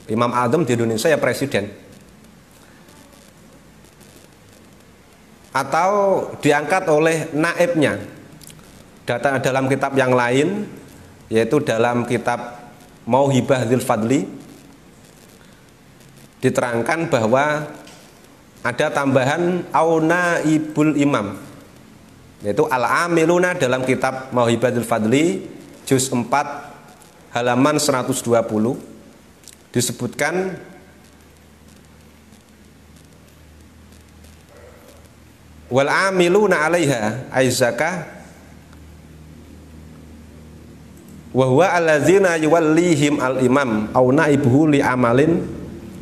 Imam azam di Indonesia ya presiden. Atau diangkat oleh naibnya. Data dalam kitab yang lain, yaitu dalam kitab Mauhibah Dzil Fadli, diterangkan bahwa ada tambahan auna ibul imam, yaitu al-amiluna dalam kitab Mauhibah Dzil Fadli juz 4 halaman 120 disebutkan wal amiluna 'alaiha ay zakah wa huwa allazina yuwallihim al imam au naibuhu li amalin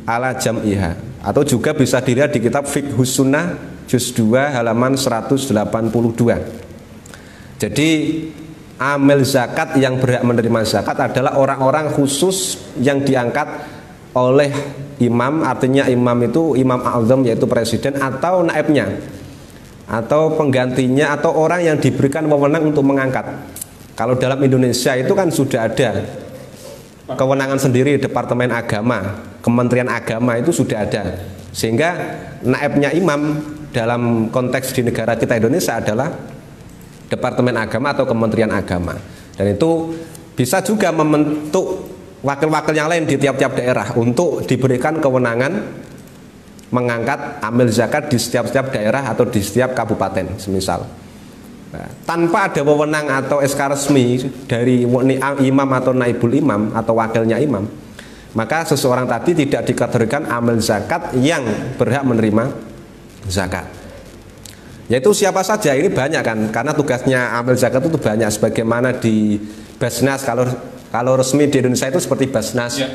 ala jam'iha, atau juga bisa dilihat di kitab Fiqhus Sunnah juz 2 halaman 182. Jadi amil zakat yang berhak menerima zakat adalah orang-orang khusus yang diangkat oleh imam, artinya imam itu imam azam yaitu presiden atau naibnya atau penggantinya atau orang yang diberikan wewenang untuk mengangkat. Kalau dalam Indonesia itu kan sudah ada kewenangan sendiri, Departemen Agama, Kementerian Agama itu sudah ada, sehingga naibnya imam dalam konteks di negara kita Indonesia adalah Departemen Agama atau Kementerian Agama, dan itu bisa juga membentuk wakil-wakil yang lain di tiap-tiap daerah untuk diberikan kewenangan mengangkat amil zakat di setiap-setiap daerah atau di setiap kabupaten semisal. Nah, tanpa ada wewenang atau SK resmi dari imam atau naibul imam atau wakilnya imam, maka seseorang tadi tidak dikategorikan amil zakat yang berhak menerima zakat. Yaitu siapa saja, ini banyak kan, karena tugasnya amil zakat itu banyak, sebagaimana di Basnas, kalau resmi di Indonesia itu seperti Basnas, ya.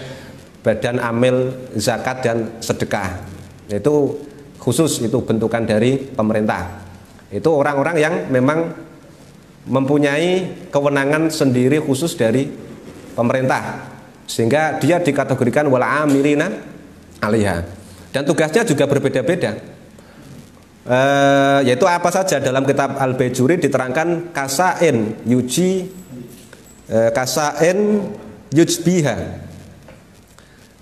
Badan Amil Zakat dan Sedekah, itu khusus, itu bentukan dari pemerintah. Itu orang-orang yang memang mempunyai kewenangan sendiri khusus dari pemerintah, sehingga dia dikategorikan wal amilina 'alaiha. Dan tugasnya juga berbeda-beda. Yaitu apa saja, dalam kitab Al-Bajuri diterangkan kasain yuji kasain yujbiha,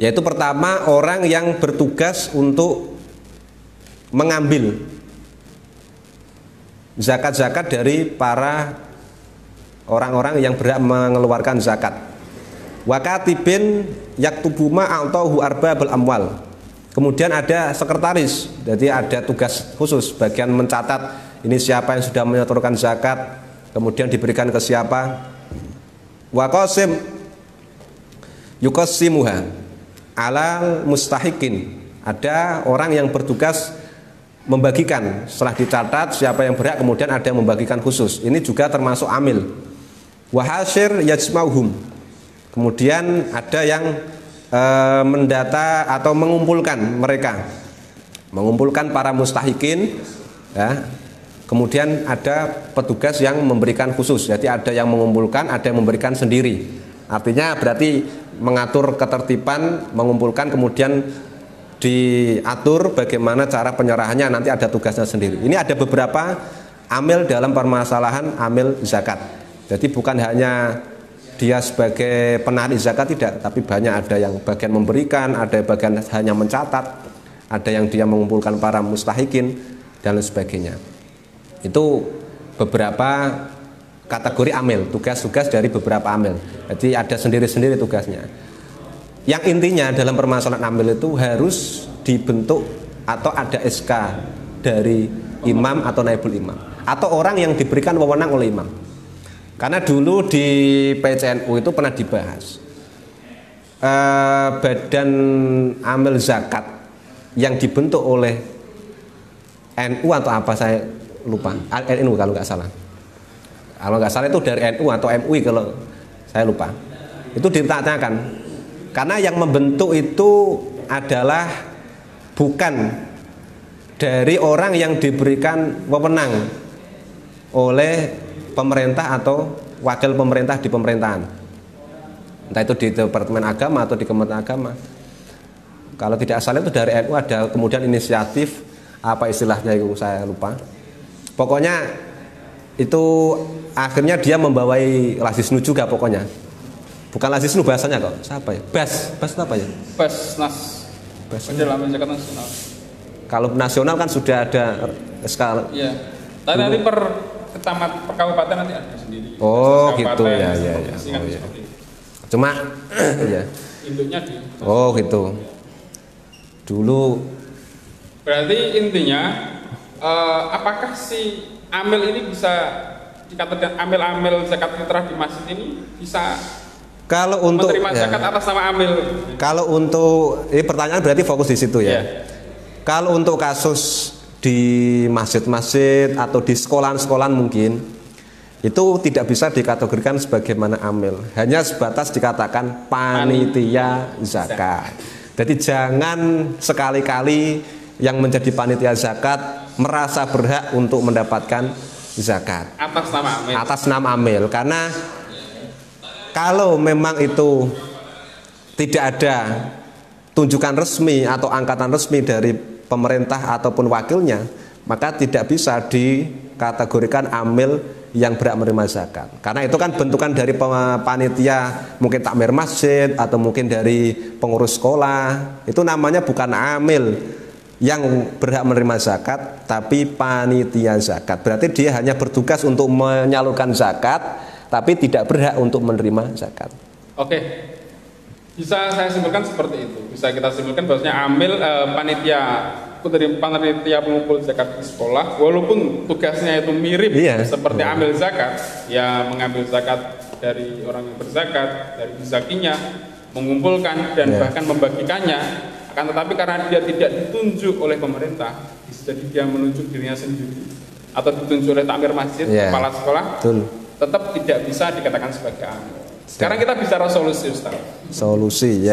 yaitu pertama orang yang bertugas untuk mengambil zakat-zakat dari para orang-orang yang berhak mengeluarkan zakat. Wakatibin yaktubuma a'tahu arbabul amwal. Kemudian ada sekretaris, jadi ada tugas khusus bagian mencatat ini siapa yang sudah menyetorkan zakat, kemudian diberikan ke siapa. Waqasim yuqassimuha alal mustahiqin. Ada orang yang bertugas membagikan, setelah dicatat siapa yang berhak, kemudian ada yang membagikan khusus. Ini juga termasuk amil. Wahasir yajmauhum. Kemudian ada yang mendata atau mengumpulkan mereka, mengumpulkan para mustahikin, ya. Kemudian ada petugas yang memberikan khusus, jadi ada yang mengumpulkan, ada yang memberikan sendiri. Artinya berarti mengatur ketertiban, mengumpulkan, kemudian diatur bagaimana cara penyerahannya, nanti ada tugasnya sendiri. Ini ada beberapa amil dalam permasalahan amil zakat. Jadi bukan hanya dia sebagai penarik zakat, tidak, tapi banyak, ada yang bagian memberikan, ada yang bagian hanya mencatat, ada yang dia mengumpulkan para mustahikin dan lain sebagainya. Itu beberapa kategori amil, tugas-tugas dari beberapa amil. Jadi ada sendiri-sendiri tugasnya. Yang intinya dalam permasalahan amil itu harus dibentuk atau ada SK dari imam atau naibul imam atau orang yang diberikan wewenang oleh imam. Karena dulu di PCNU itu pernah dibahas badan amil zakat yang dibentuk oleh NU atau apa, saya lupa, NU kalau nggak salah. Kalau nggak salah itu dari NU atau MUI kalau saya lupa. Itu ditanyakan Karena yang membentuk itu adalah bukan dari orang yang diberikan wewenang oleh pemerintah atau wakil pemerintah di pemerintahan, entah itu di Departemen Agama atau di Kementerian Agama. Kalau tidak salah itu dari NU ada kemudian inisiatif, apa istilahnya itu saya lupa. Pokoknya itu akhirnya dia membawai Lazisnu juga pokoknya. Bukan Lazisnu bahasanya kok. Siapa ya? Bas itu apa ya?
Basnas. Penjelaman Zakat Nasional.
Kalau nasional kan sudah ada skala.
Iya. Tapi nanti per kabupaten nanti ada sendiri.
Oh gitu ya.
Oh, ya.
Cuma ya.
Induknya di.
Oh gitu. Dulu.
Berarti intinya apakah si amil ini bisa dikatakan amil-amil zakat fitrah di masjid ini bisa
kalau untuk
menerima zakat atas nama amil?
Kalau untuk ini pertanyaan berarti fokus di situ ya. Kalau untuk kasus di masjid-masjid atau di sekolahan-sekolahan mungkin itu tidak bisa dikategorikan sebagaimana amil, hanya sebatas dikatakan panitia zakat. Jadi jangan sekali-kali yang menjadi panitia zakat merasa berhak untuk mendapatkan zakat atas nama amil. Karena kalau memang itu tidak ada tunjukan resmi atau angkatan resmi dari pemerintah ataupun wakilnya, maka tidak bisa dikategorikan amil yang berhak menerima zakat. Karena itu kan bentukan dari panitia, mungkin takmir masjid atau mungkin dari pengurus sekolah. Itu namanya bukan amil yang berhak menerima zakat, tapi panitia zakat. Berarti dia hanya bertugas untuk menyalurkan zakat, tapi tidak berhak untuk menerima zakat.
Oke, bisa saya simpulkan seperti itu. Bisa kita simpulkan bahwasanya amil panitia pengumpul zakat di sekolah, walaupun tugasnya itu mirip seperti amil zakat, ya mengambil zakat dari orang yang berzakat, dari zakinya, mengumpulkan dan bahkan membagikannya. Akan tetapi karena dia tidak ditunjuk oleh pemerintah, jadi dia menunjuk dirinya sendiri atau ditunjuk oleh takmir masjid, kepala sekolah, tetap tidak bisa dikatakan sebagai amil. Sekarang kita bicara solusi, Ustaz. Solusi.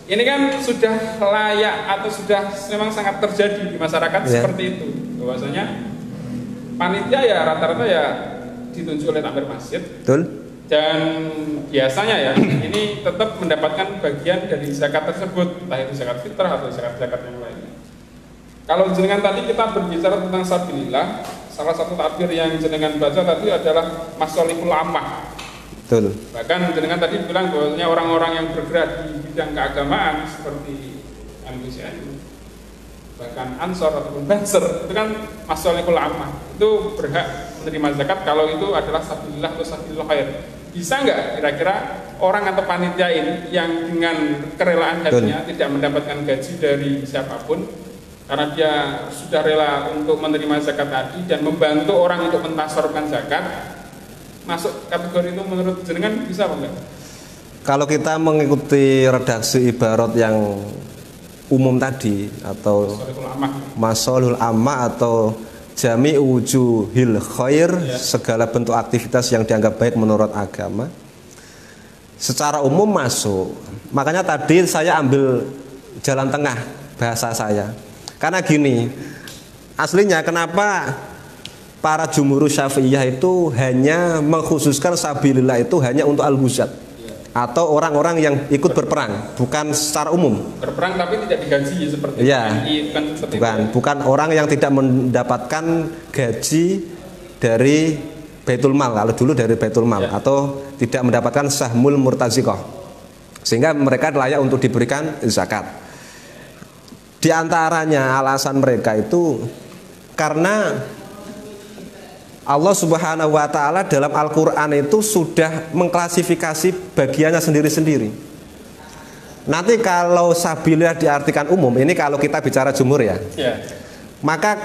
Ini kan sudah layak atau sudah memang sangat terjadi di masyarakat seperti itu. Bahwasanya panitia ya rata-rata ya ditunjuk oleh takmir masjid. Dan biasanya ya ini tetap mendapatkan bagian dari zakat tersebut, entah itu zakat fitrah atau zakat yang lainnya. Kalau jenengan tadi kita berbicara tentang sabilillah, salah satu takbir yang jenengan baca tadi adalah masolihul ammah. Bahkan jenengan tadi bilang bahwasanya orang-orang yang bergerak di bidang keagamaan seperti MUCN, bahkan Ansor ataupun Banser, itu kan masolihul ammah, itu berhak menerima zakat kalau itu adalah sabilillah atau sabilillah khair. Bisa nggak kira-kira orang atau panitia ini yang dengan kerelaan hatinya tidak mendapatkan gaji dari siapapun, karena dia sudah rela untuk menerima zakat tadi dan membantu orang untuk mentasorkan zakat, masuk kategori itu menurut jenengan bisa apa enggak?
Kalau kita mengikuti redaksi ibarat yang umum tadi atau masolul ammah atau jami wujuhil khair, segala bentuk aktivitas yang dianggap baik menurut agama, secara umum masuk. Makanya tadi saya ambil jalan tengah bahasa saya. Karena gini, aslinya kenapa para jumhur Syafi'iyah itu hanya mengkhususkan sabilillah itu hanya untuk al-ghuzat atau orang-orang yang ikut berperang, bukan secara umum.
Berperang tapi tidak digaji seperti
bukan orang yang tidak mendapatkan gaji dari Baitul Mal, kalau dulu dari Baitul Mal, atau tidak mendapatkan sahmul murtazikoh, sehingga mereka layak untuk diberikan zakat. Di antaranya alasan mereka itu karena Allah Subhanahu wa ta'ala dalam Al-Quran itu sudah mengklasifikasi bagiannya sendiri-sendiri. Nanti kalau sabilillah diartikan umum, ini kalau kita bicara jumhur ya, maka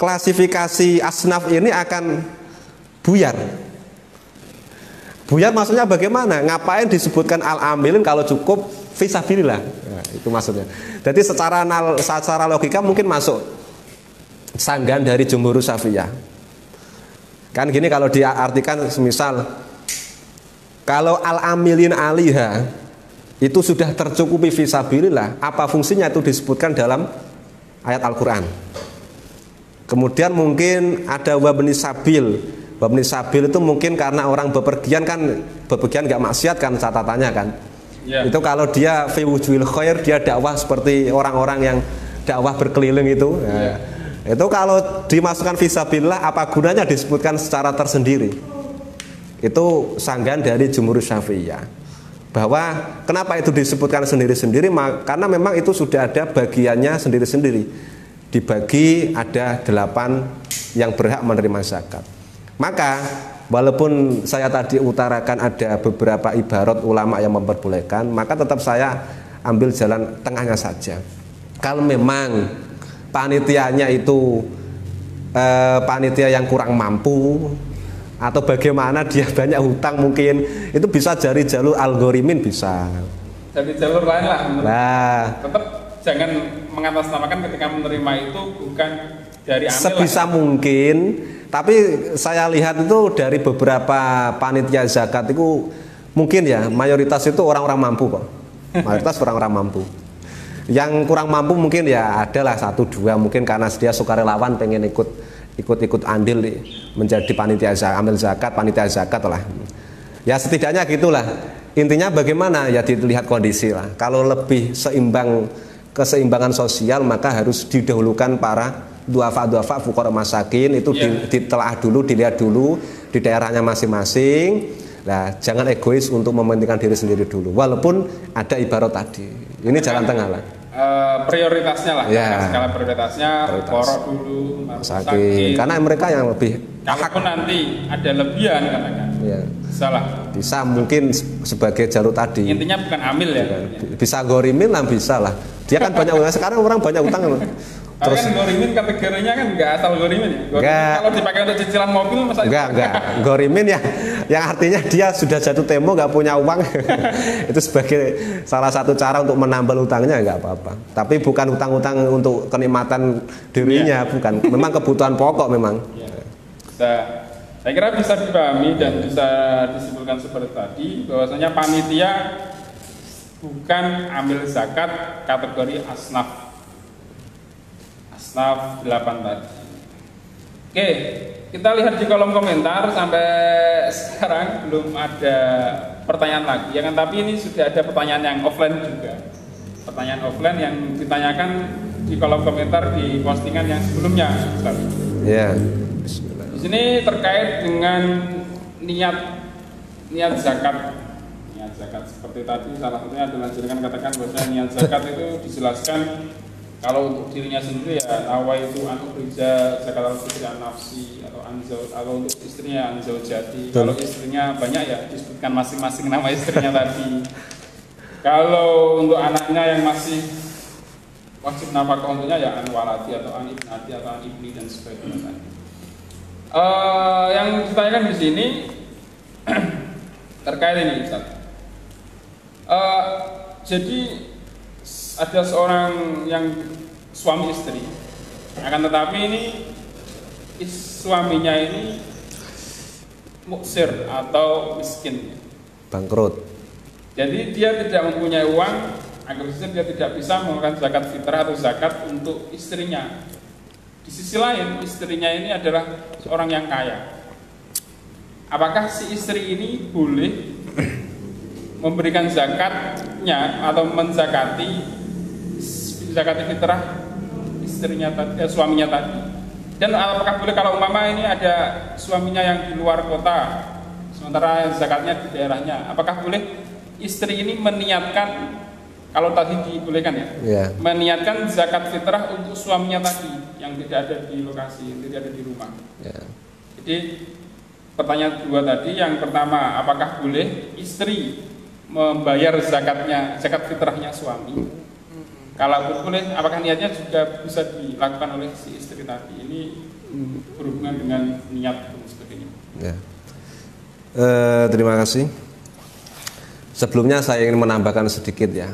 klasifikasi asnaf ini akan buyar. Buyar maksudnya bagaimana? Ngapain disebutkan al-amilin kalau cukup fisabilillah? Nah, itu maksudnya. Jadi secara logika mungkin masuk sanggahan dari jumhur Syafi'iyah. Kan gini kalau diartikan semisal kalau al-amilin aliha itu sudah tercukupi fisabilillah, apa fungsinya itu disebutkan dalam ayat Al-Quran. Kemudian mungkin ada wabni sabil. Wabni sabil itu mungkin karena orang bepergian kan, bepergian nggak maksiat kan catatannya kan.
Ya.
Itu kalau dia fi wujuhil khair, dia dakwah seperti orang-orang yang dakwah berkeliling itu. Ya. Itu kalau dimasukkan fisabilillah, apa gunanya disebutkan secara tersendiri? Itu sanggahan dari Jumhur Syafi'iyah. Bahwa kenapa itu disebutkan sendiri-sendiri, karena memang itu sudah ada bagiannya sendiri-sendiri. Dibagi ada 8 yang berhak menerima zakat. Maka walaupun saya tadi utarakan ada beberapa ibarat ulama yang memperbolehkan, maka tetap saya ambil jalan tengahnya saja. Kalau memang panitianya itu panitia yang kurang mampu, atau bagaimana dia banyak hutang, mungkin itu bisa dari jalur algorimin, bisa
dari jalur lain lah.
Nah,
tetap jangan mengatasnamakan ketika menerima itu bukan dari amil
sebisa lah. Mungkin, tapi saya lihat itu dari beberapa panitia zakat itu mungkin ya mayoritas itu orang-orang mampu kok. Mayoritas orang-orang mampu. Yang kurang mampu mungkin ya adalah 1-2 mungkin karena dia sukarelawan pengen ikut andil menjadi panitia amil zakat, panitia zakat lah. Ya setidaknya gitulah. Intinya bagaimana ya dilihat kondisi lah. Kalau lebih keseimbangan sosial maka harus didahulukan para duafa fuqara masakin itu ditelaah dulu, dilihat dulu di daerahnya masing-masing. Nah, jangan egois untuk mementingkan diri sendiri dulu. Walaupun ada ibarat tadi. Ini jalan tengah lah.
Prioritasnya lah,
ya.
Skala prioritasnya korok dulu,
sakit. Karena mereka yang lebih.
Kalaupun nanti ada lebihan katakan,
ya.
Salah.
Bisa mungkin sebagai jalur tadi.
Intinya bukan amil ya.
Bisa gorimin lah, bisa lah. Dia kan banyak utang. Sekarang orang banyak utang.
Terus kan gorimin kategorinya kan nggak asal gorimin ya. Kalau dipakai untuk cicilan mobil masa
enggak. Gorimin ya, yang artinya dia sudah jatuh tempo nggak punya uang. Itu sebagai salah satu cara untuk menambal utangnya, nggak apa-apa. Tapi bukan utang-utang untuk kenikmatan dirinya, bukan. Memang kebutuhan pokok memang.
Ya. Saya kira bisa dipahami dan bisa disimpulkan seperti tadi bahwasanya panitia bukan ambil zakat kategori asnaf 8 tadi. Oke, kita lihat di kolom komentar sampai sekarang belum ada pertanyaan lagi. Ya kan, tapi ini sudah ada pertanyaan yang offline juga. Pertanyaan offline yang ditanyakan di kolom komentar di postingan yang sebelumnya.
Ya.
Di sini terkait dengan niat zakat. Niat zakat seperti tadi salah satunya adalah jenengan katakan bahwa niat zakat itu dijelaskan kalau untuk dirinya sendiri ya nawaitu an ukhrija zakat al-fitri an nafsi atau untuk istrinya an zaujati. Kalau istrinya banyak ya disebutkan masing-masing nama istrinya tadi. Kalau untuk anaknya yang masih wajib nafkah untuknya ya an waladi atau an ibnati atau an ibni dan sebagainya tadi. Yang ditanyakan di sini terkait ini Ustaz. Jadi ada seorang yang suami istri, akan tetapi ini suaminya ini muksir atau miskin,
bangkrut.
Jadi dia tidak mempunyai uang, agar dia tidak bisa mengeluarkan zakat fitrah atau zakat untuk istrinya. Di sisi lain istrinya ini adalah seorang yang kaya. Apakah si istri ini boleh memberikan zakatnya atau menzakati zakat fitrah istrinya tadi, suaminya tadi? Dan apakah boleh kalau umpama ini ada suaminya yang di luar kota sementara zakatnya di daerahnya, apakah boleh istri ini meniatkan, kalau tadi dibolehkan ya, meniatkan zakat fitrah untuk suaminya tadi yang tidak ada di lokasi, yang tidak ada di rumah. Jadi pertanyaan dua tadi, yang pertama apakah boleh istri membayar zakat fitrahnya suami? Kalau boleh, apakah niatnya juga bisa dilakukan oleh si istri tadi? Ini berhubungan dengan niat seperti ini.
Ya. Terima kasih. Sebelumnya saya ingin menambahkan sedikit ya.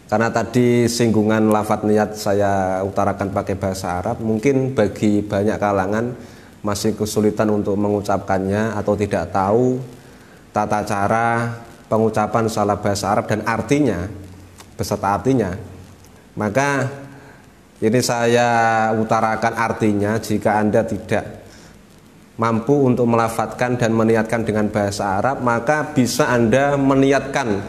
Karena tadi singgungan lafadz niat saya utarakan pakai bahasa Arab, mungkin bagi banyak kalangan masih kesulitan untuk mengucapkannya atau tidak tahu tata cara pengucapan salah bahasa Arab dan artinya beserta artinya, maka ini saya utarakan artinya. Jika Anda tidak mampu untuk melafatkan dan meniatkan dengan bahasa Arab, maka bisa Anda meniatkan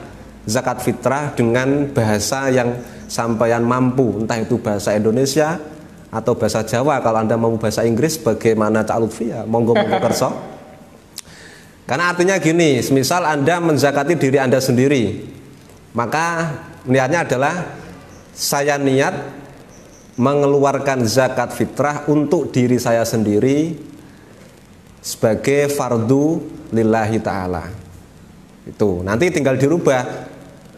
zakat fitrah dengan bahasa yang sampeyan mampu, entah itu bahasa Indonesia atau bahasa Jawa. Kalau Anda mau bahasa Inggris, bagaimana Cak Lutfi, ya monggo kerso. Karena artinya gini, semisal Anda menzakati diri Anda sendiri, maka niatnya adalah saya niat mengeluarkan zakat fitrah untuk diri saya sendiri sebagai fardu lillahi ta'ala. Itu nanti tinggal dirubah.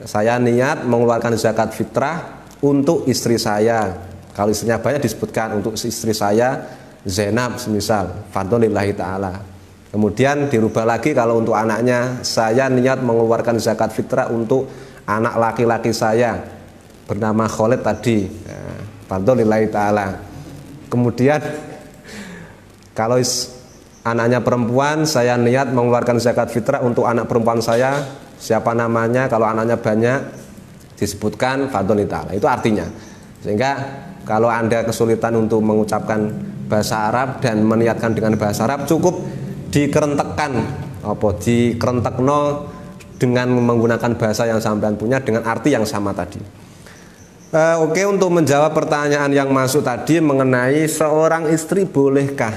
Saya niat mengeluarkan zakat fitrah untuk istri saya. Kalau istrinya banyak disebutkan untuk istri saya Zainab semisal fardu lillahi ta'ala. Kemudian dirubah lagi kalau untuk anaknya, saya niat mengeluarkan zakat fitrah untuk anak laki-laki saya bernama Khalid tadi, fardu lillahi ta'ala. Kemudian kalau anaknya perempuan, saya niat mengeluarkan zakat fitrah untuk anak perempuan saya, siapa namanya, kalau anaknya banyak disebutkan fardhu ta'ala. Itu artinya. Sehingga kalau Anda kesulitan untuk mengucapkan bahasa Arab dan meniatkan dengan bahasa Arab, cukup dikerentekno dengan menggunakan bahasa yang sampean punya dengan arti yang sama tadi. Oke, untuk menjawab pertanyaan yang masuk tadi mengenai seorang istri bolehkah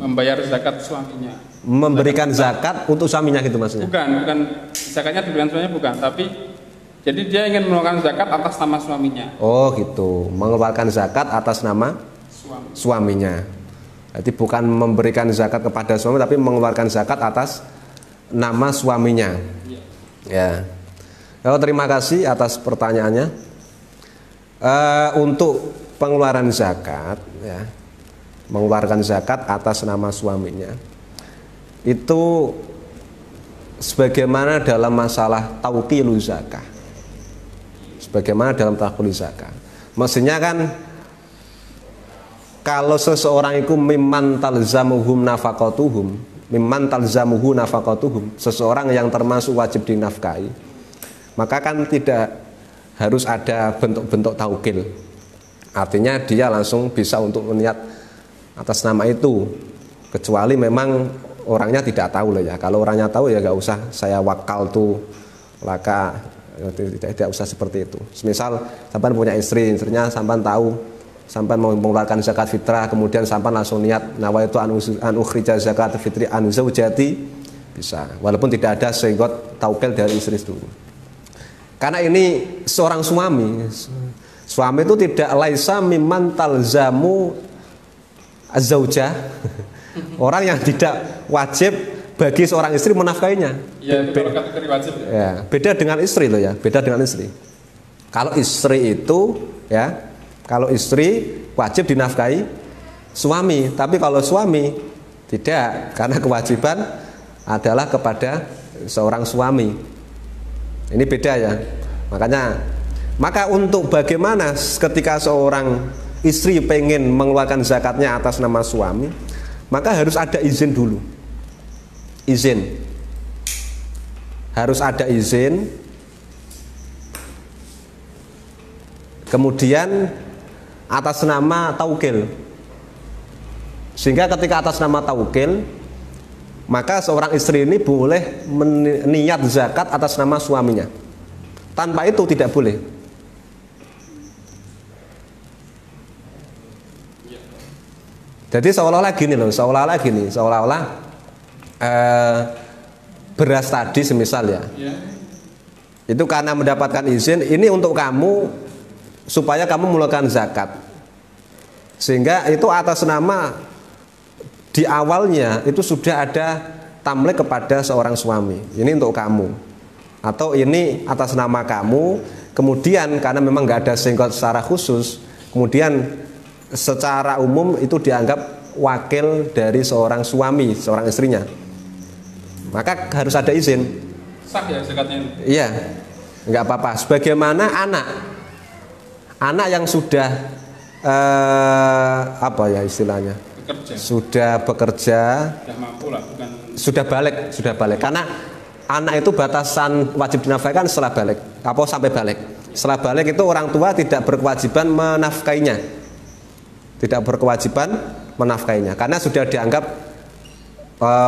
membayar zakat suaminya,
memberikan zakat untuk suaminya gitu maksudnya?
Bukan zakatnya diberikan suaminya, bukan, tapi jadi dia ingin mengeluarkan zakat atas nama suaminya.
Oh gitu, mengeluarkan zakat atas nama suaminya. Jadi bukan memberikan zakat kepada suami, tapi mengeluarkan zakat atas nama suaminya. Ya. Terima kasih atas pertanyaannya. Untuk pengeluaran zakat, ya, mengeluarkan zakat atas nama suaminya, itu sebagaimana dalam masalah tauqilu zakah, sebagaimana dalam tauqilu zakah. Maksudnya kan kalau seseorang itu mimman talzamuhu nafaqatuhum, seseorang yang termasuk wajib dinafkahi, maka kan tidak harus ada bentuk-bentuk taukil. Artinya dia langsung bisa untuk meniat atas nama itu, kecuali memang orangnya tidak tahu lah ya. Kalau orangnya tahu ya gak usah saya wakal tuh laka, tidak usah seperti itu. Misal sampai punya istri, istrinya sampai tahu sampai mau mengeluarkan zakat fitrah, kemudian sampai langsung niat nawaitu an ukhrija zakat fitri an zaujati, bisa, walaupun tidak ada senggot taukil dari istri itu. Karena ini seorang suami itu tidak laisa mimman talzamu azzaujah, orang yang tidak wajib bagi seorang istri menafkahinya.
Ya, kategori wajib ya.
Ya, beda dengan istri loh ya, beda dengan istri. Kalau istri itu ya, kalau istri wajib dinafkahi suami, tapi kalau suami tidak, karena kewajiban adalah kepada seorang suami. Ini beda ya. Maka untuk bagaimana ketika seorang istri pengen mengeluarkan zakatnya atas nama suami, maka harus ada izin dulu. Harus ada izin. Kemudian atas nama taukil. Sehingga ketika atas nama taukil, maka seorang istri ini boleh niat zakat atas nama suaminya. Tanpa itu tidak boleh. Jadi seolah-olah gini loh, seolah-olah beras tadi semisal ya, itu karena mendapatkan izin, ini untuk kamu supaya kamu mengeluarkan zakat, sehingga itu atas nama di awalnya itu sudah ada tamlik kepada seorang suami, ini untuk kamu, atau ini atas nama kamu, kemudian karena memang nggak ada senggot secara khusus, kemudian secara umum itu dianggap wakil dari seorang suami, seorang istrinya, maka harus ada izin.
Sah ya zakatnya?
Iya, nggak apa-apa. Sebagaimana anak yang sudah apa ya istilahnya, sudah bekerja,
sudah mampu lah, bukan
sudah balik. Karena anak itu batasan wajib dinafkahi kan setelah balik, apa sampai balik. Setelah balik itu orang tua tidak berkewajiban menafkainya, karena sudah dianggap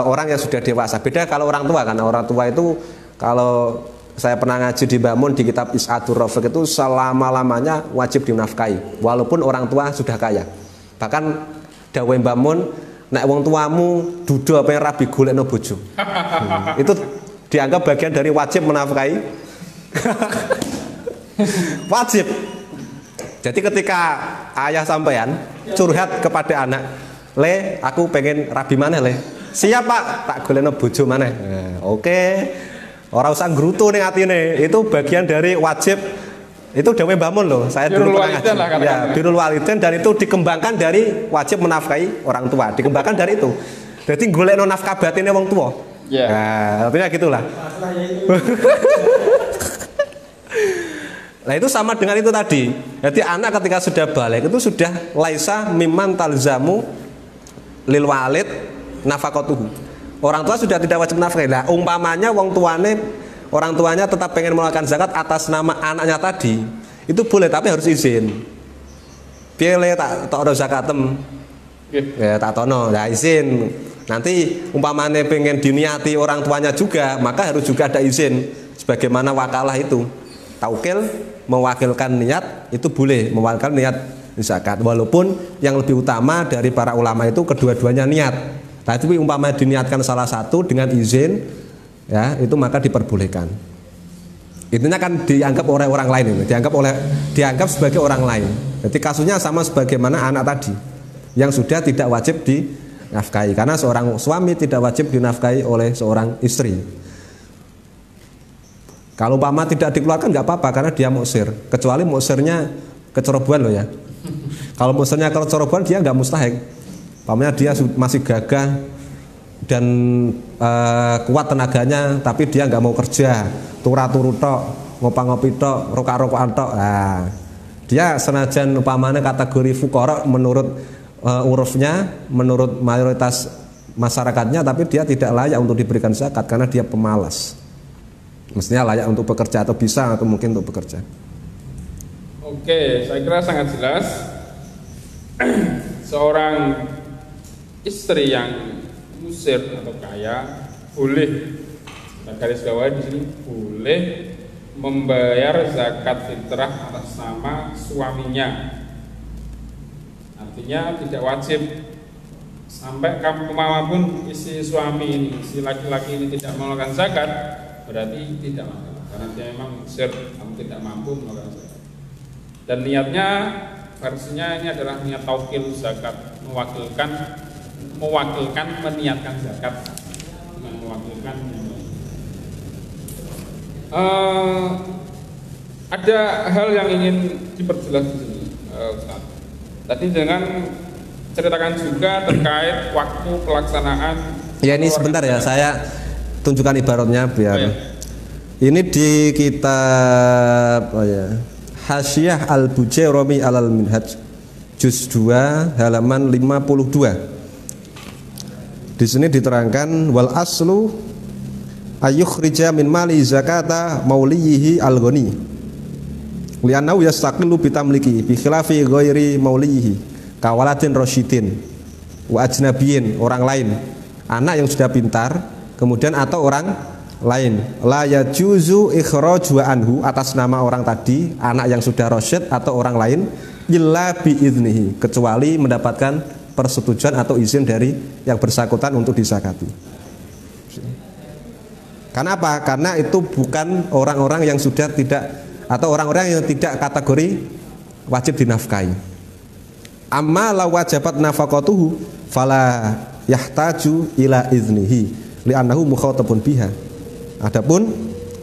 orang yang sudah dewasa. Beda kalau orang tua, karena orang tua itu kalau saya pernah ngaji di Mbah Mun di kitab Is'adur Rafiq itu selama-lamanya wajib dinafkahi walaupun orang tua sudah kaya. Bahkan dawuh Mbah Mun, nek wong tuamu dudu apa yang rabi golekno bojo. Itu dianggap bagian dari wajib menafkahi. Wajib. Jadi ketika ayah sampean curhat kepada anak, "Le, aku pengen rabi mana, Le?" "Siap, Pak, tak golekno bojo maneh." Oke. Ora usah ngrutu ning atine. Itu bagian dari wajib. Itu dawuh Mbah Mun loh. Saya dulu pernah ngaji. Ya, birrul walidain, dan itu dikembangkan dari wajib menafkahi orang tua. Dikembangkan dari itu. Jadi golekno nafkah batine wong tua.
Yeah.
Nah, artinya gitulah. Nah, itu sama dengan itu tadi. Jadi anak ketika sudah balik itu sudah laisa mimman talzamu lil walid nafaqatuhu. Orang tua sudah tidak wajib nafkah. Nah, umpamanya orang tuanya tetap pengen mengeluarkan zakat atas nama anaknya tadi, itu boleh tapi harus izin. Pilih tak ono zakatem. Ya tak tono, ya izin. Nanti umpamanya pengen diniati orang tuanya juga, maka harus juga ada izin. Sebagaimana wakalah itu. Taukil mewakilkan niat itu boleh, mewakilkan niat zakat. Walaupun yang lebih utama dari para ulama itu kedua-duanya niat. Tapi umpamanya diniatkan salah satu dengan izin, ya itu maka diperbolehkan. Intinya kan dianggap oleh orang lain ini, dianggap sebagai orang lain. Jadi kasusnya sama sebagaimana anak tadi yang sudah tidak wajib dinafkahi, karena seorang suami tidak wajib dinafkahi oleh seorang istri. Kalau umpama tidak dikeluarkan nggak apa-apa karena dia muksir, kecuali muksirnya kecerobohan loh ya. Kalau muksirnya kecerobohan dia nggak mustahik. Umpamanya dia masih gagah dan kuat tenaganya, tapi dia nggak mau kerja, turu tok, ngopi tok, roka-rokokan tok. Nah, dia senajan umpamanya kategori fuqara menurut urufnya, menurut mayoritas masyarakatnya, tapi dia tidak layak untuk diberikan zakat karena dia pemalas. Mestinya layak untuk bekerja atau bisa atau mungkin untuk bekerja.
Oke, saya kira sangat jelas. Seorang istri yang musir atau kaya boleh, nah garis bawah di sini, boleh membayar zakat fitrah atas nama suaminya. Artinya tidak wajib sampai kamu pun isi suami ini, si laki-laki ini tidak mengeluarkan zakat, berarti tidak masalah karena dia memang musir, kamu tidak mampu mengeluarkan zakat. Dan niatnya versinya ini adalah niat taukil zakat, mewakilkan meniatkan zakat dengan mewakilkan yang lain. Ada hal yang ingin diperjelas di sini, Ustaz. Tadi dengan ceritakan juga terkait waktu pelaksanaan. Ya
ini sebentar ya, saya tunjukkan ibaratnya biar. Oh, ya. Ini di kitab Hasyiyah Al-Bujairami Alal Minhaj juz 2 halaman 52. Di sini diterangkan wal aslu ayyukhrija min mali zakata mauliyihi al-ghani li'annahu yastaqillu bitamliki bi khilafi ghairi mauliyihi kawaladin rasyidin wa ajnabiyin, orang lain, anak yang sudah pintar kemudian atau orang lain. La yajuzu ikhraju anhu, atas nama orang tadi, anak yang sudah rasyid atau orang lain, illa bi idnihi, kecuali mendapatkan persetujuan atau izin dari yang bersangkutan untuk disakati. Karena apa? Karena itu bukan orang-orang yang sudah tidak, atau orang-orang yang tidak kategori wajib dinafkahi. Amma la wajabat nafaqatuhu fala yahtaju ila iznihi li'annahu mukhatabun biha. Adapun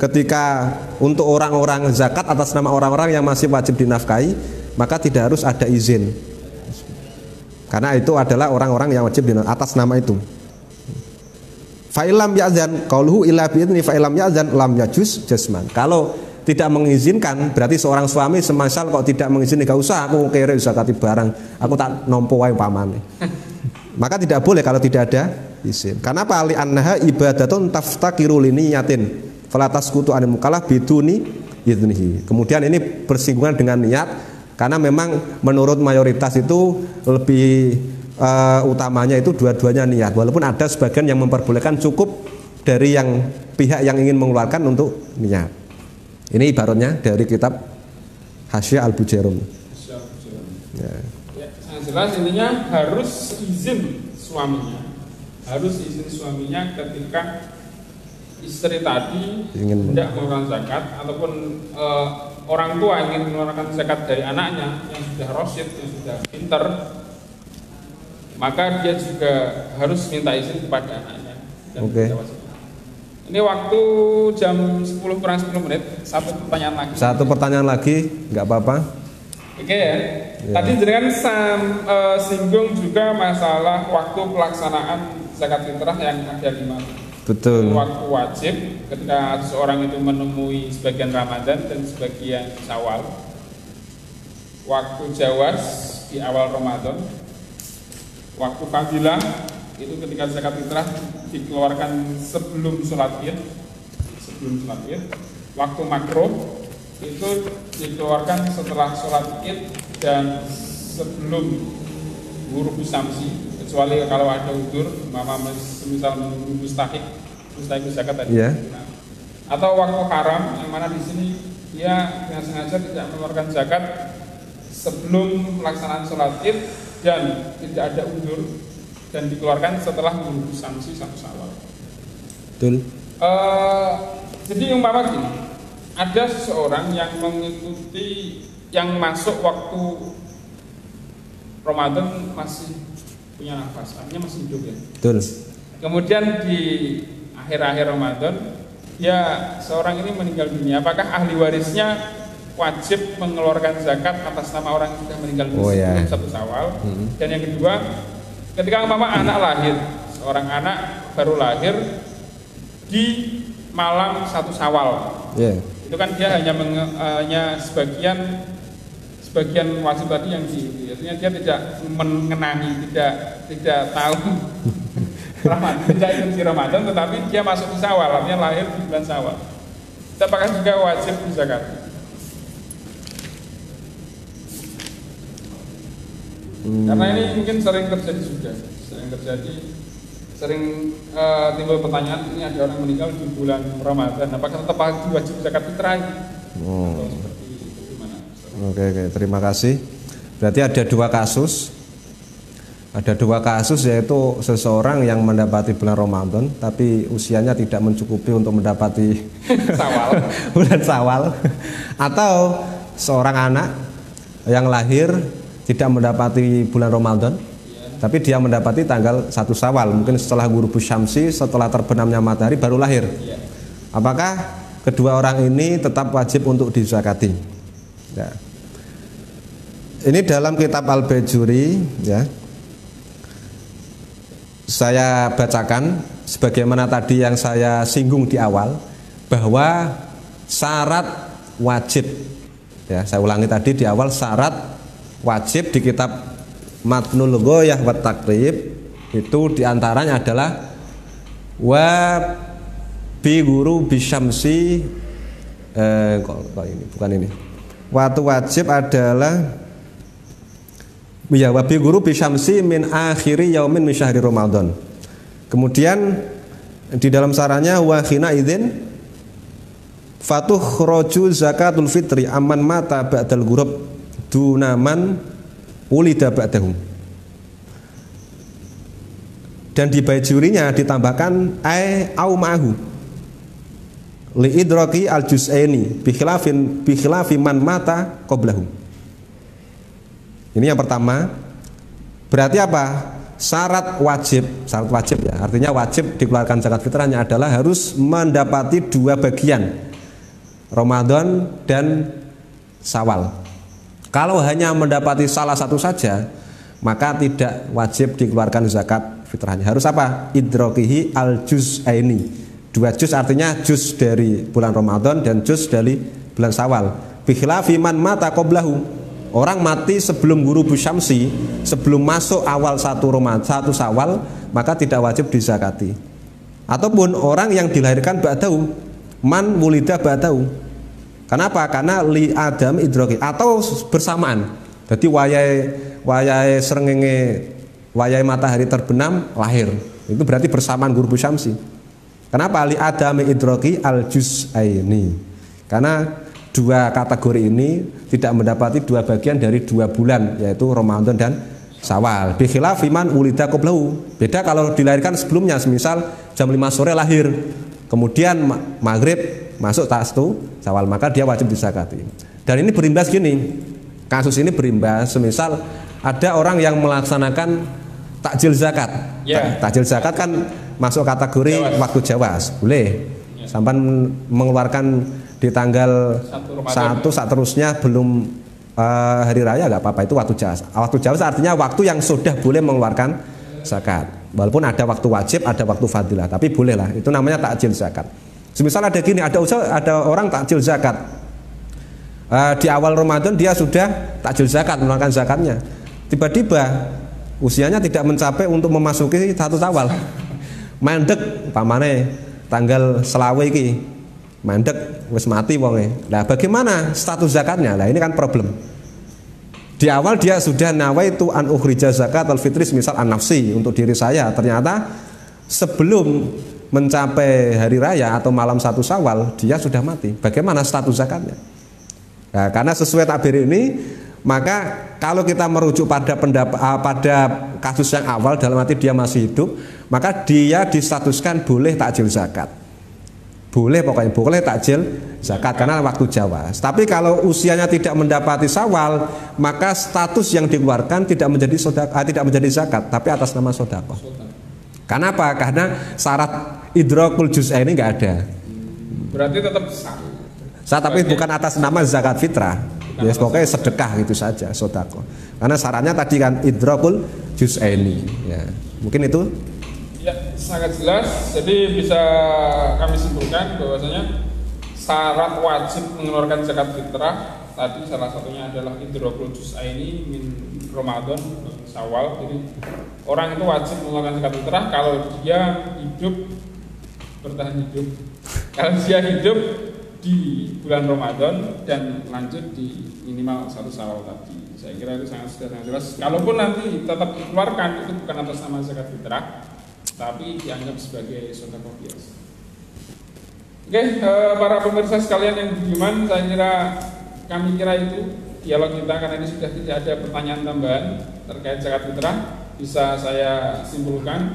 ketika untuk orang-orang zakat atas nama orang-orang yang masih wajib dinafkahi, maka tidak harus ada izin. Karena itu adalah orang-orang yang wajib dinafkahi atas nama itu. Fa'ilam ya'zan qauluhu illa bi'idni fa'ilam ya'zan lam yajuz jasman. Kalau tidak mengizinkan, berarti seorang suami semisal kok tidak mengizinkan, gak usah aku kere zakati barang, aku tak nompo wae pamane. Maka tidak boleh kalau tidak ada izin. Karena apa? Li annaha ibadatun taftaqiru li niyatin fala tasqutu anil mukallaf biduni idnihi. Kemudian ini bersinggungan dengan niat karena memang menurut mayoritas itu lebih utamanya itu dua-duanya niat. Walaupun ada sebagian yang memperbolehkan cukup dari yang pihak yang ingin mengeluarkan untuk niat. Ini ibaratnya dari kitab Hasyiah Al-Bujairum. Ya.
Jelas intinya harus izin suaminya, ketika istri tadi hendak mengeluarkan zakat ataupun orang tua ingin mengeluarkan zakat dari anaknya yang sudah rasyid, yang sudah pinter, maka dia juga harus minta izin kepada anaknya.
Oke.
Ini waktu jam 10 kurang 10 menit. Satu pertanyaan lagi,
nggak apa-apa.
Oke ya. Tadi jenengan singgung juga masalah waktu pelaksanaan zakat fitrah yang ada 5.
Betul.
Waktu wajib ketika seseorang itu menemui sebagian Ramadan dan sebagian Syawal. Waktu jawaz di awal Ramadan. Waktu fadilah itu ketika zakat fitrah dikeluarkan sebelum sholat id. Waktu makruh itu dikeluarkan setelah sholat id dan sebelum ghurub syamsi, kecuali kalau ada udzur, misal menunggu mustahik zakat tadi.
Yeah.
Atau waktu haram, yang mana di sini dia dengan sengaja tidak mengeluarkan zakat sebelum pelaksanaan sholat id dan tidak ada udzur dan dikeluarkan setelah menunggu sanksi 1 Syawal.
Betul.
Jadi umpama gini, ada seseorang yang mengikuti yang masuk waktu Ramadan masih punya nafas, artinya masih hidup ya.
Betul.
Kemudian di akhir-akhir Ramadan, ya seorang ini meninggal dunia. Apakah ahli warisnya wajib mengeluarkan zakat atas nama orang yang sudah meninggal dunia sebelum 1 Syawal? Dan yang kedua, ketika anak lahir, seorang anak baru lahir di malam 1 Syawal, itu kan dia hanya sebagian wajib tadi yang artinya dia tidak mengenangi, tidak tahu Ramadan, tidak ikut Ramadan, tetapi dia masuk di Syawal, artinya lahir di bulan Syawal. Apakah juga wajib zakat? Karena ini mungkin sering terjadi juga, sering timbul pertanyaan, ini ada orang meninggal di bulan Ramadan, apakah tetap wajib zakat fitrah? Seperti itu gimana?
Oke, terima kasih. Berarti ada dua kasus yaitu seseorang yang mendapati bulan Ramadan tapi usianya tidak mencukupi untuk mendapati bulan Syawal, atau seorang anak yang lahir tidak mendapati bulan Ramadan, tapi dia mendapati tanggal 1 Syawal, mungkin setelah ghurubus syamsi, setelah terbenamnya matahari baru lahir. Apakah kedua orang ini tetap wajib untuk dizakati? Ya. Ini dalam kitab Al-Bajuri, ya. Saya bacakan sebagaimana tadi yang saya singgung di awal, bahwa syarat wajib, ya, saya ulangi tadi di awal, syarat wajib di kitab Matnul Ghoyah wa Taqrib itu diantaranya adalah wa bi guru bisyamsi ini bukan ini. Waktu wajib adalah ya wa bi guru bisyamsi min akhiri yaumin min syahri Ramadan. Kemudian di dalam sarannya wa khina idzin fatukhraju zakatul fitri amman mata ba'dal ghurub dunaman ulida ba'dahu. Dan di bajurinya ditambahkan au ma'ahu li idraki al juz'aini bi khilafi man mata qablahu. Ini yang pertama. Berarti apa? Syarat wajib ya. Artinya wajib dikeluarkan zakat fitrahnya adalah harus mendapati 2 bagian, Ramadan dan Syawal. Kalau hanya mendapati salah satu saja, maka tidak wajib dikeluarkan zakat fitrahnya. Harus apa? Idrokihi al juz'aini. 2 juz artinya juz dari bulan Ramadan dan juz dari bulan Syawal. Bi khilafi man mata qablahu. orang mati sebelum ghurubu syamsi, sebelum masuk awal 1 Syawal, maka tidak wajib dizakati. Ataupun orang yang dilahirkan ba'dahu, man wulida ba'dahu. Kenapa? Karena li adam idroki, atau bersamaan. Jadi wayai srengenge, wayai matahari terbenam lahir. Itu berarti bersamaan ghurubu syamsi. Kenapa? Li adam idroki al juz'aini. Karena dua kategori ini tidak mendapati 2 bagian dari 2 bulan, yaitu Ramadan dan Syawal. Bi khilafi man wulida qablahu. Beda kalau dilahirkan sebelumnya, semisal jam 5 sore lahir, kemudian maghrib masuk tastu Syawal, maka dia wajib dizakati. Dan ini berimbas gini, kasus ini berimbas semisal ada orang yang melaksanakan takjil zakat. Takjil zakat kan masuk kategori jawas. Waktu jawas, boleh. Sampai mengeluarkan di tanggal 1 saat terusnya belum hari raya nggak apa-apa, itu waktu jawas. Waktu jawas artinya waktu yang sudah boleh mengeluarkan zakat. Walaupun ada waktu wajib, ada waktu fadilah, tapi bolehlah. Itu namanya takjil zakat. Semisal ada gini, ada orang takjil zakat. Di awal Ramadan dia sudah takjil zakat, mengeluarkan zakatnya. Tiba-tiba usianya tidak mencapai untuk memasuki 1 Syawal. Mandek pamane tanggal selawe iki. Mandek wis mati wonge. Nah, bagaimana status zakatnya? Nah, ini kan problem. Di awal dia sudah nawaitu an ukhrija zakat al-fitri misal an-nafsi untuk diri saya. Ternyata sebelum mencapai hari raya atau malam 1 Syawal dia sudah mati. Bagaimana status zakatnya? Nah, karena sesuai takbir ini, maka kalau kita merujuk pada pada kasus yang awal dalam arti dia masih hidup, maka dia distatuskan boleh takjil zakat. Boleh, pokoknya boleh takjil zakat karena waktu jawas. Tapi kalau usianya tidak mendapati Syawal, maka status yang dikeluarkan tidak menjadi tidak menjadi zakat, tapi atas nama sedekah. Kenapa? Karena syarat idrakul juz'ain ini nggak ada.
Berarti tetap sah.
Tapi bukan atas nama zakat fitrah. Ya, pokoknya sedekah gitu saja, sedekah. Karena syaratnya tadi kan idrakul juz'aini. Ya, mungkin itu.
Ya, sangat jelas. Jadi bisa kami simpulkan bahwasanya syarat wajib mengeluarkan zakat fitrah tadi salah satunya adalah idrakul juz'aini min Ramadan Syawal. Jadi orang itu wajib mengeluarkan zakat fitrah kalau dia hidup, bertahan hidup. Kalau dia hidup di bulan Ramadan dan lanjut di minimal 1 Syawal tadi. Saya kira itu sangat jelas. Kalaupun nanti tetap dikeluarkan, itu bukan atas nama zakat fitrah, tapi dianggap sebagai sedekah biasa. Oke, para pemirsa sekalian yang budiman, kami kira itu dialog kita, karena ini sudah tidak ada pertanyaan tambahan terkait zakat fitrah. Bisa saya simpulkan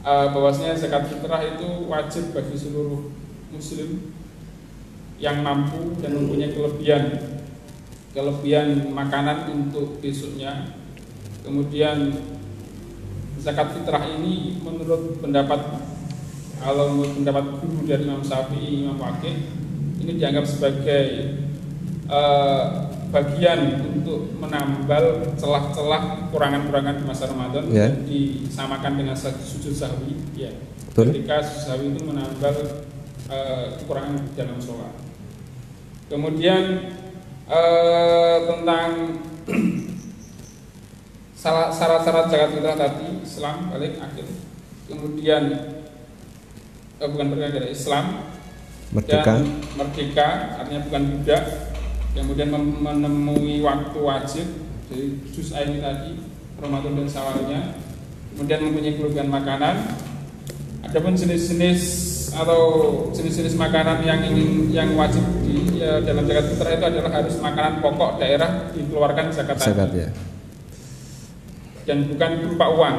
bahwasanya zakat fitrah itu wajib bagi seluruh muslim yang mampu dan mempunyai kelebihan makanan untuk besoknya. Kemudian zakat fitrah ini menurut pendapat guru dari Imam Syafi'i, Imam Waqi, ini dianggap sebagai bagian untuk menambal celah-celah kurangan-kurangan di masa Ramadan, dan disamakan dengan sujud sahwi. Ya. Ketika sujud sahwi itu menambal kekurangan dalam sholat. Kemudian tentang syarat-syarat zakat fitrah tadi, Islam balik akhir. Kemudian bukan berkaitan dari Islam, dan merdeka artinya bukan budak. Kemudian menemui waktu wajib, jadi juz'ain tadi Ramadan dan Syawalnya. Kemudian mempunyai kelebihan makanan. Adapun jenis-jenis makanan yang wajib di dalam zakat fitrah itu adalah harus makanan pokok daerah dikeluarkan zakat tadi. Dan bukan berupa uang.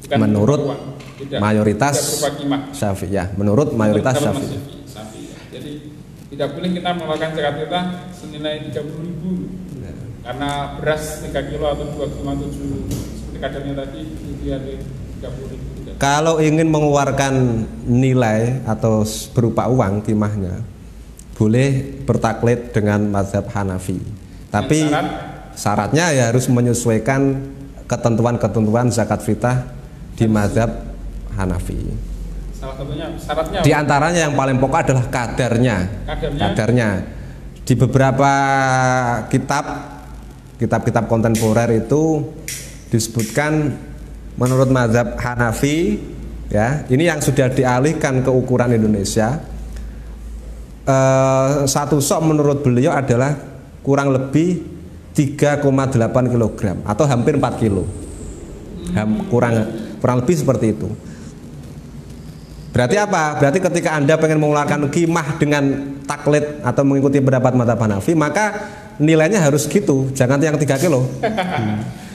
Bukan
menurut
berupa uang. Tidak,
mayoritas
Syafi'iyah.
Menurut mayoritas Syafi'iyah.
Jadi tidak boleh kita mengeluarkan zakat fitrah senilai 30.000 karena beras 3 kilo atau 2,7 seperti kadarnya tadi itu ada 30.000.
Kalau ingin mengeluarkan nilai atau berupa uang timahnya, boleh bertaklid dengan mazhab Hanafi. Tapi syaratnya ya harus menyesuaikan ketentuan-ketentuan zakat fitrah di mazhab Hanafi.
Salah satunya syaratnya.
Di antaranya yang paling pokok adalah kadarnya. Di beberapa kitab kitab-kitab kontemporer itu disebutkan menurut mazhab Hanafi, ya, ini yang sudah dialihkan ke ukuran Indonesia. Satu sok menurut beliau adalah kurang lebih 3,8 kg atau hampir 4 kilo. Kurang lebih seperti itu. Berarti apa? Berarti ketika Anda pengen mengeluarkan qimah dengan taklid atau mengikuti pendapat mazhab Hanafi, maka nilainya harus gitu, jangan yang 3 kilo.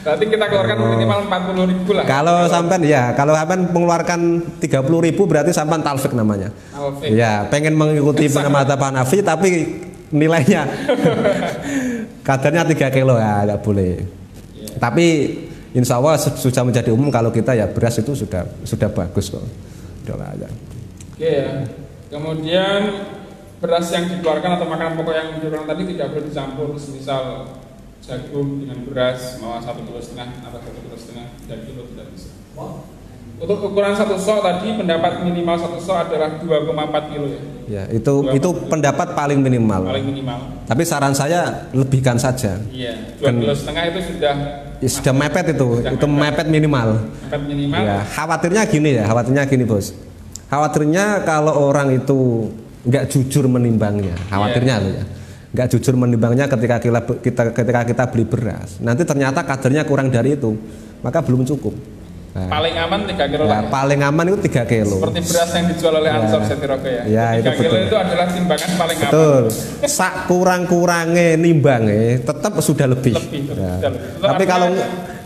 Berarti kita keluarkan minimal 40.000 lah.
Kalau sampean mengeluarkan 30.000 berarti sampean talfik namanya.
Talfik.
Ya, pengen mengikuti mazhab Hanafi tapi nilainya kadarnya 3 kilo ya, nggak boleh. Yeah. Tapi insya Allah sudah menjadi umum kalau kita ya beras itu sudah bagus kok. Ya.
Oke ya. Kemudian beras yang dikeluarkan atau makanan pokok yang dikeluarkan tadi tidak boleh dicampur, misal jagung dengan beras mau 1,5 kilo atau 1,5 kilo, 3 kilo tidak bisa. Untuk ukuran satu sok tadi pendapat minimal satu sok adalah 2,4 kilo ya. Ya,
itu pendapat paling minimal.
Paling minimal.
Tapi saran saya lebihkan saja.
Iya, 2,5 kilo itu sudah
mepet itu mepet minimal.
Mepet minimal.
Ya, khawatirnya gini bos. Khawatirnya kalau orang itu nggak jujur menimbangnya, khawatirnya loh ya. Nggak jujur menimbangnya ketika kita beli beras, nanti ternyata kadarnya kurang dari itu, maka belum cukup. Nah,
paling aman 3 kilo
ya, paling aman itu 3 kilo.
Seperti beras yang dijual oleh Ansor Setirogo ya.
Ya
3 kilo itu adalah timbangan paling aman.
Betul. Sak kurang-kurangnya nimbangnya tetap sudah lebih. Ya. Tapi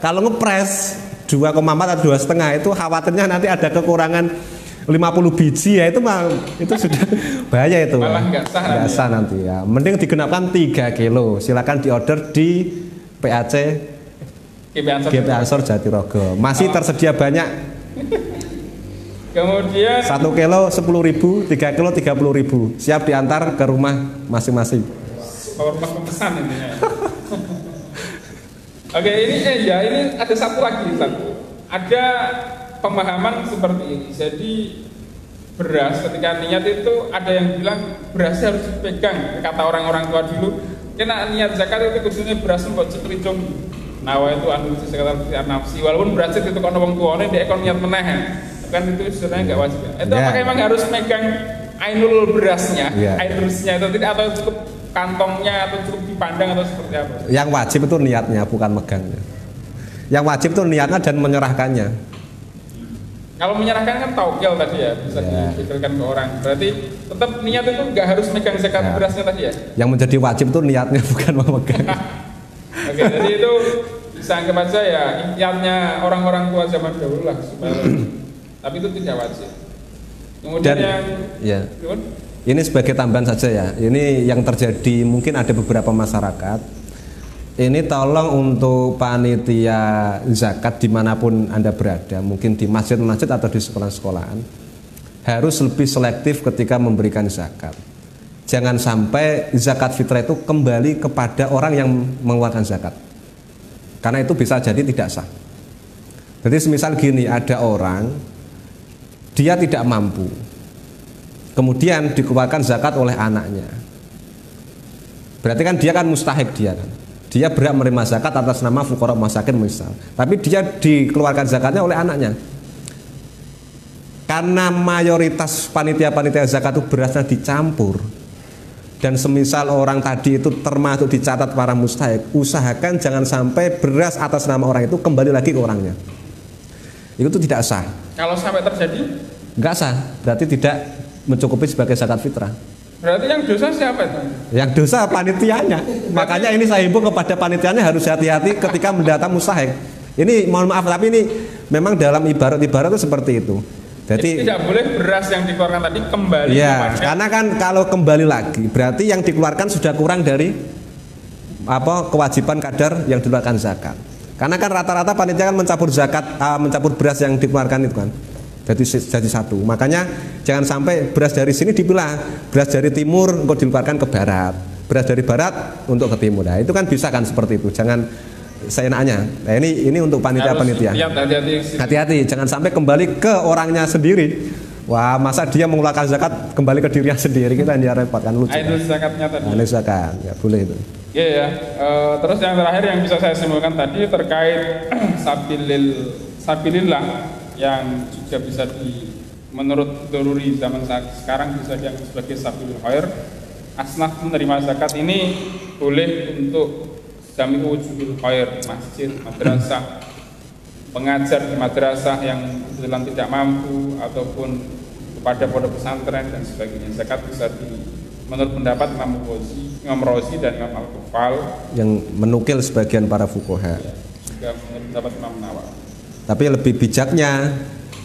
kalau ngepres 2,4 atau 2,5 itu khawatirnya nanti ada kekurangan 50 biji ya, itu sudah bahaya itu.
Malah nggak
sah nanti ya. Mending digenapkan 3 kilo. Silakan diorder di PAC GP Ansor Jatirogo. Masih tersedia banyak.
Kemudian
1 kilo 10.000, 3 kilo 30.000. Siap diantar ke rumah masing-masing.
Rumah pemesan intinya. Oke, ini ada satu lagi, ada pemahaman seperti ini. Jadi beras ketika niat itu ada yang bilang beras harus dipegang. Kata orang-orang tua dulu, kena niat zakat itu khususnya beras buat cekricung. Nawa itu anu sekitar nafsi. Walaupun beras itu kono wong tuane dia kon niat meneh. Kan itu sebenarnya enggak wajib. Itu apakah emang harus megang ainul berasnya, ainulnya itu tidak, atau cukup kantongnya atau cukup dipandang atau seperti apa?
Yang wajib itu niatnya, bukan megangnya. Yang wajib itu niatnya dan menyerahkannya.
Kalau menyerahkan kan tauqil tadi ya, bisa diberikan ke orang. Berarti tetap niat itu nggak harus megang zakat berasnya tadi ya? Yang
menjadi wajib itu niatnya, bukan memegang.
Oke, jadi itu bisa anggap aja ya niatnya orang-orang tua zaman dahulu lah supaya tapi itu tidak wajib. Kemudian
ini sebagai tambahan saja ya. Ini yang terjadi, mungkin ada beberapa masyarakat. Ini tolong untuk panitia zakat dimanapun Anda berada, mungkin di masjid-masjid atau di sekolah-sekolahan, harus lebih selektif ketika memberikan zakat. Jangan sampai zakat fitrah itu kembali kepada orang yang mengeluarkan zakat, karena itu bisa jadi tidak sah. Jadi semisal gini, ada orang dia tidak mampu, kemudian dikeluarkan zakat oleh anaknya, berarti kan dia kan mustahik, dia berhak menerima zakat atas nama fuqara masakin misal, tapi dia dikeluarkan zakatnya oleh anaknya. Karena mayoritas panitia-panitia zakat itu berasnya dicampur, dan semisal orang tadi itu termasuk dicatat para mustahik, usahakan jangan sampai beras atas nama orang itu kembali lagi ke orangnya. Itu tidak sah.
Kalau sampai terjadi?
Enggak sah, berarti tidak mencukupi sebagai zakat fitrah.
Berarti yang dosa siapa itu?
Yang dosa panitianya. Makanya ini saya himbau kepada panitianya harus hati-hati ketika mendatang mustahik. Ini mohon maaf, tapi ini memang dalam ibarat-ibarat itu seperti itu. Jadi
tidak boleh beras yang dikeluarkan tadi kembali.
Ya, karena kan kalau kembali lagi berarti yang dikeluarkan sudah kurang dari kewajiban kadar yang dikeluarkan zakat. Karena kan rata-rata panitia kan mencampur zakat, mencampur beras yang dikeluarkan itu kan. Jadi satu. Makanya jangan sampai beras dari sini dipilah, beras dari timur untuk dikeluarkan ke barat, beras dari barat untuk ke timur. Nah, itu kan bisa kan seperti itu. Jangan seenaknya. Nah, ini untuk panitia-panitia. Hati-hati, jangan sampai kembali ke orangnya sendiri. Wah, masa dia mengeluarkan zakat kembali ke dirinya sendiri, kita yang repot kan, lucu.
Ainul zakatnya tadi.
Ainul zakat, ya boleh itu.
Iya ya. Terus yang terakhir yang bisa saya simpulkan tadi terkait sabilillah yang juga bisa menurut Doruri zaman sekarang bisa dianggap sebagai sabilul khair. Asnaf menerima zakat ini boleh untuk jami'u wujuhil khair, masjid, madrasah, pengajar di madrasah yang kebetulan tidak mampu ataupun kepada pondok pesantren dan sebagainya. Zakat bisa menurut pendapat Imam Rozi dan Imam Al-Kufal
yang menukil sebagian para fuqaha.
Ya, juga menurut pendapat Imam Nawawi.
Tapi lebih bijaknya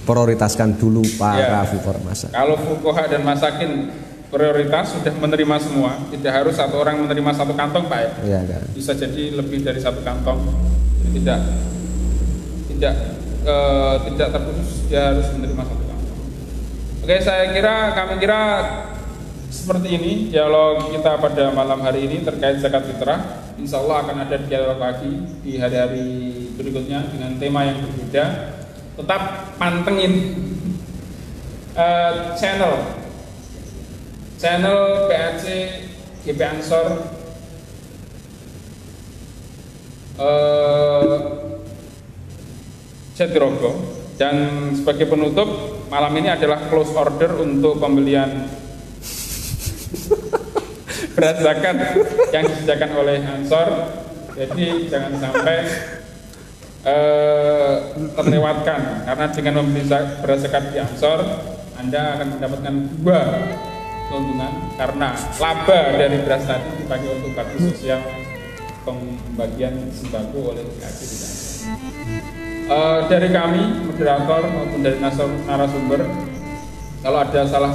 prioritaskan dulu para fuqaha masakin.
Kalau fuqaha dan masakin prioritas sudah menerima semua, tidak harus satu orang menerima satu kantong, Pak ya.
Iya, kan.
Bisa jadi lebih dari satu kantong. Jadi tidak terputus dia harus menerima satu kantong. Oke, kami kira seperti ini dialog kita pada malam hari ini terkait zakat fitrah. Insya Allah akan ada dialog lagi di hari-hari berikutnya dengan tema yang berbeda. Tetap pantengin channel PAC GP Ansor Jatirogo. Dan sebagai penutup, malam ini adalah close order untuk pembelian beras zakat yang disediakan oleh Ansor. Jadi jangan sampai terlewatkan, karena dengan membeli beras zakat di Ansor Anda akan mendapatkan 2 keuntungan, karena laba dari beras tadi dipakai untuk bakti sosial pembagian sembako oleh PAC di Ansor. Dari kami moderator maupun dari narasumber, kalau ada salah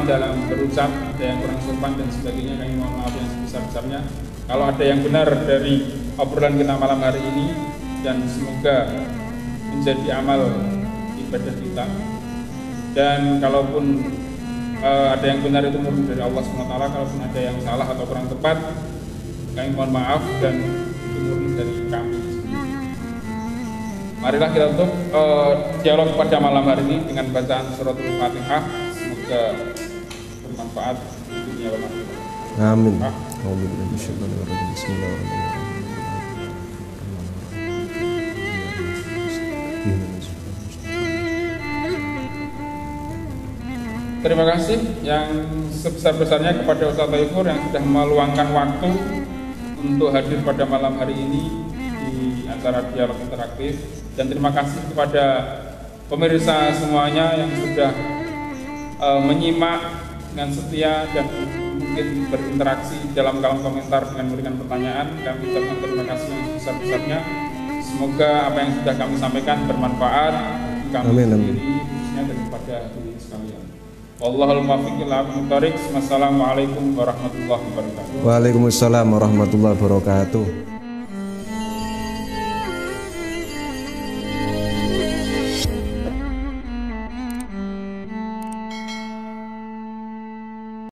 dalam berucap, ada yang kurang sopan dan sebagainya, kami mohon maaf yang sebesar-besarnya. Kalau ada yang benar dari obrolan kita malam hari ini, dan semoga menjadi amal ibadah kita. Dan kalaupun ada yang benar itu murni dari Allah SWT, kalaupun ada yang salah atau kurang tepat, kami mohon maaf dan itu murni dari kami. Marilah kita tutup dialog pada malam hari ini dengan bacaan suratul Fatihah. Semoga bermanfaat di dunia dan akhirat.
Amin.
Terima kasih yang sebesar-besarnya kepada Ustaz Thaifur yang sudah meluangkan waktu untuk hadir pada malam hari ini di acara dialog interaktif, dan terima kasih kepada pemirsa semuanya yang sudah menyimak dengan setia dan mungkin berinteraksi dalam kolom komentar dengan memberikan pertanyaan. Kami ucapkan terima kasih yang sebesar-besarnya. Semoga apa yang sudah kami sampaikan bermanfaat bagi kami sendiri, khususnya dan kepada diri sekalian. Wallahul muwaffiq ila aqwamit thoriq. Wassalamualaikum warahmatullahi wabarakatuh.
Waalaikumsalam warahmatullahi wabarakatuh.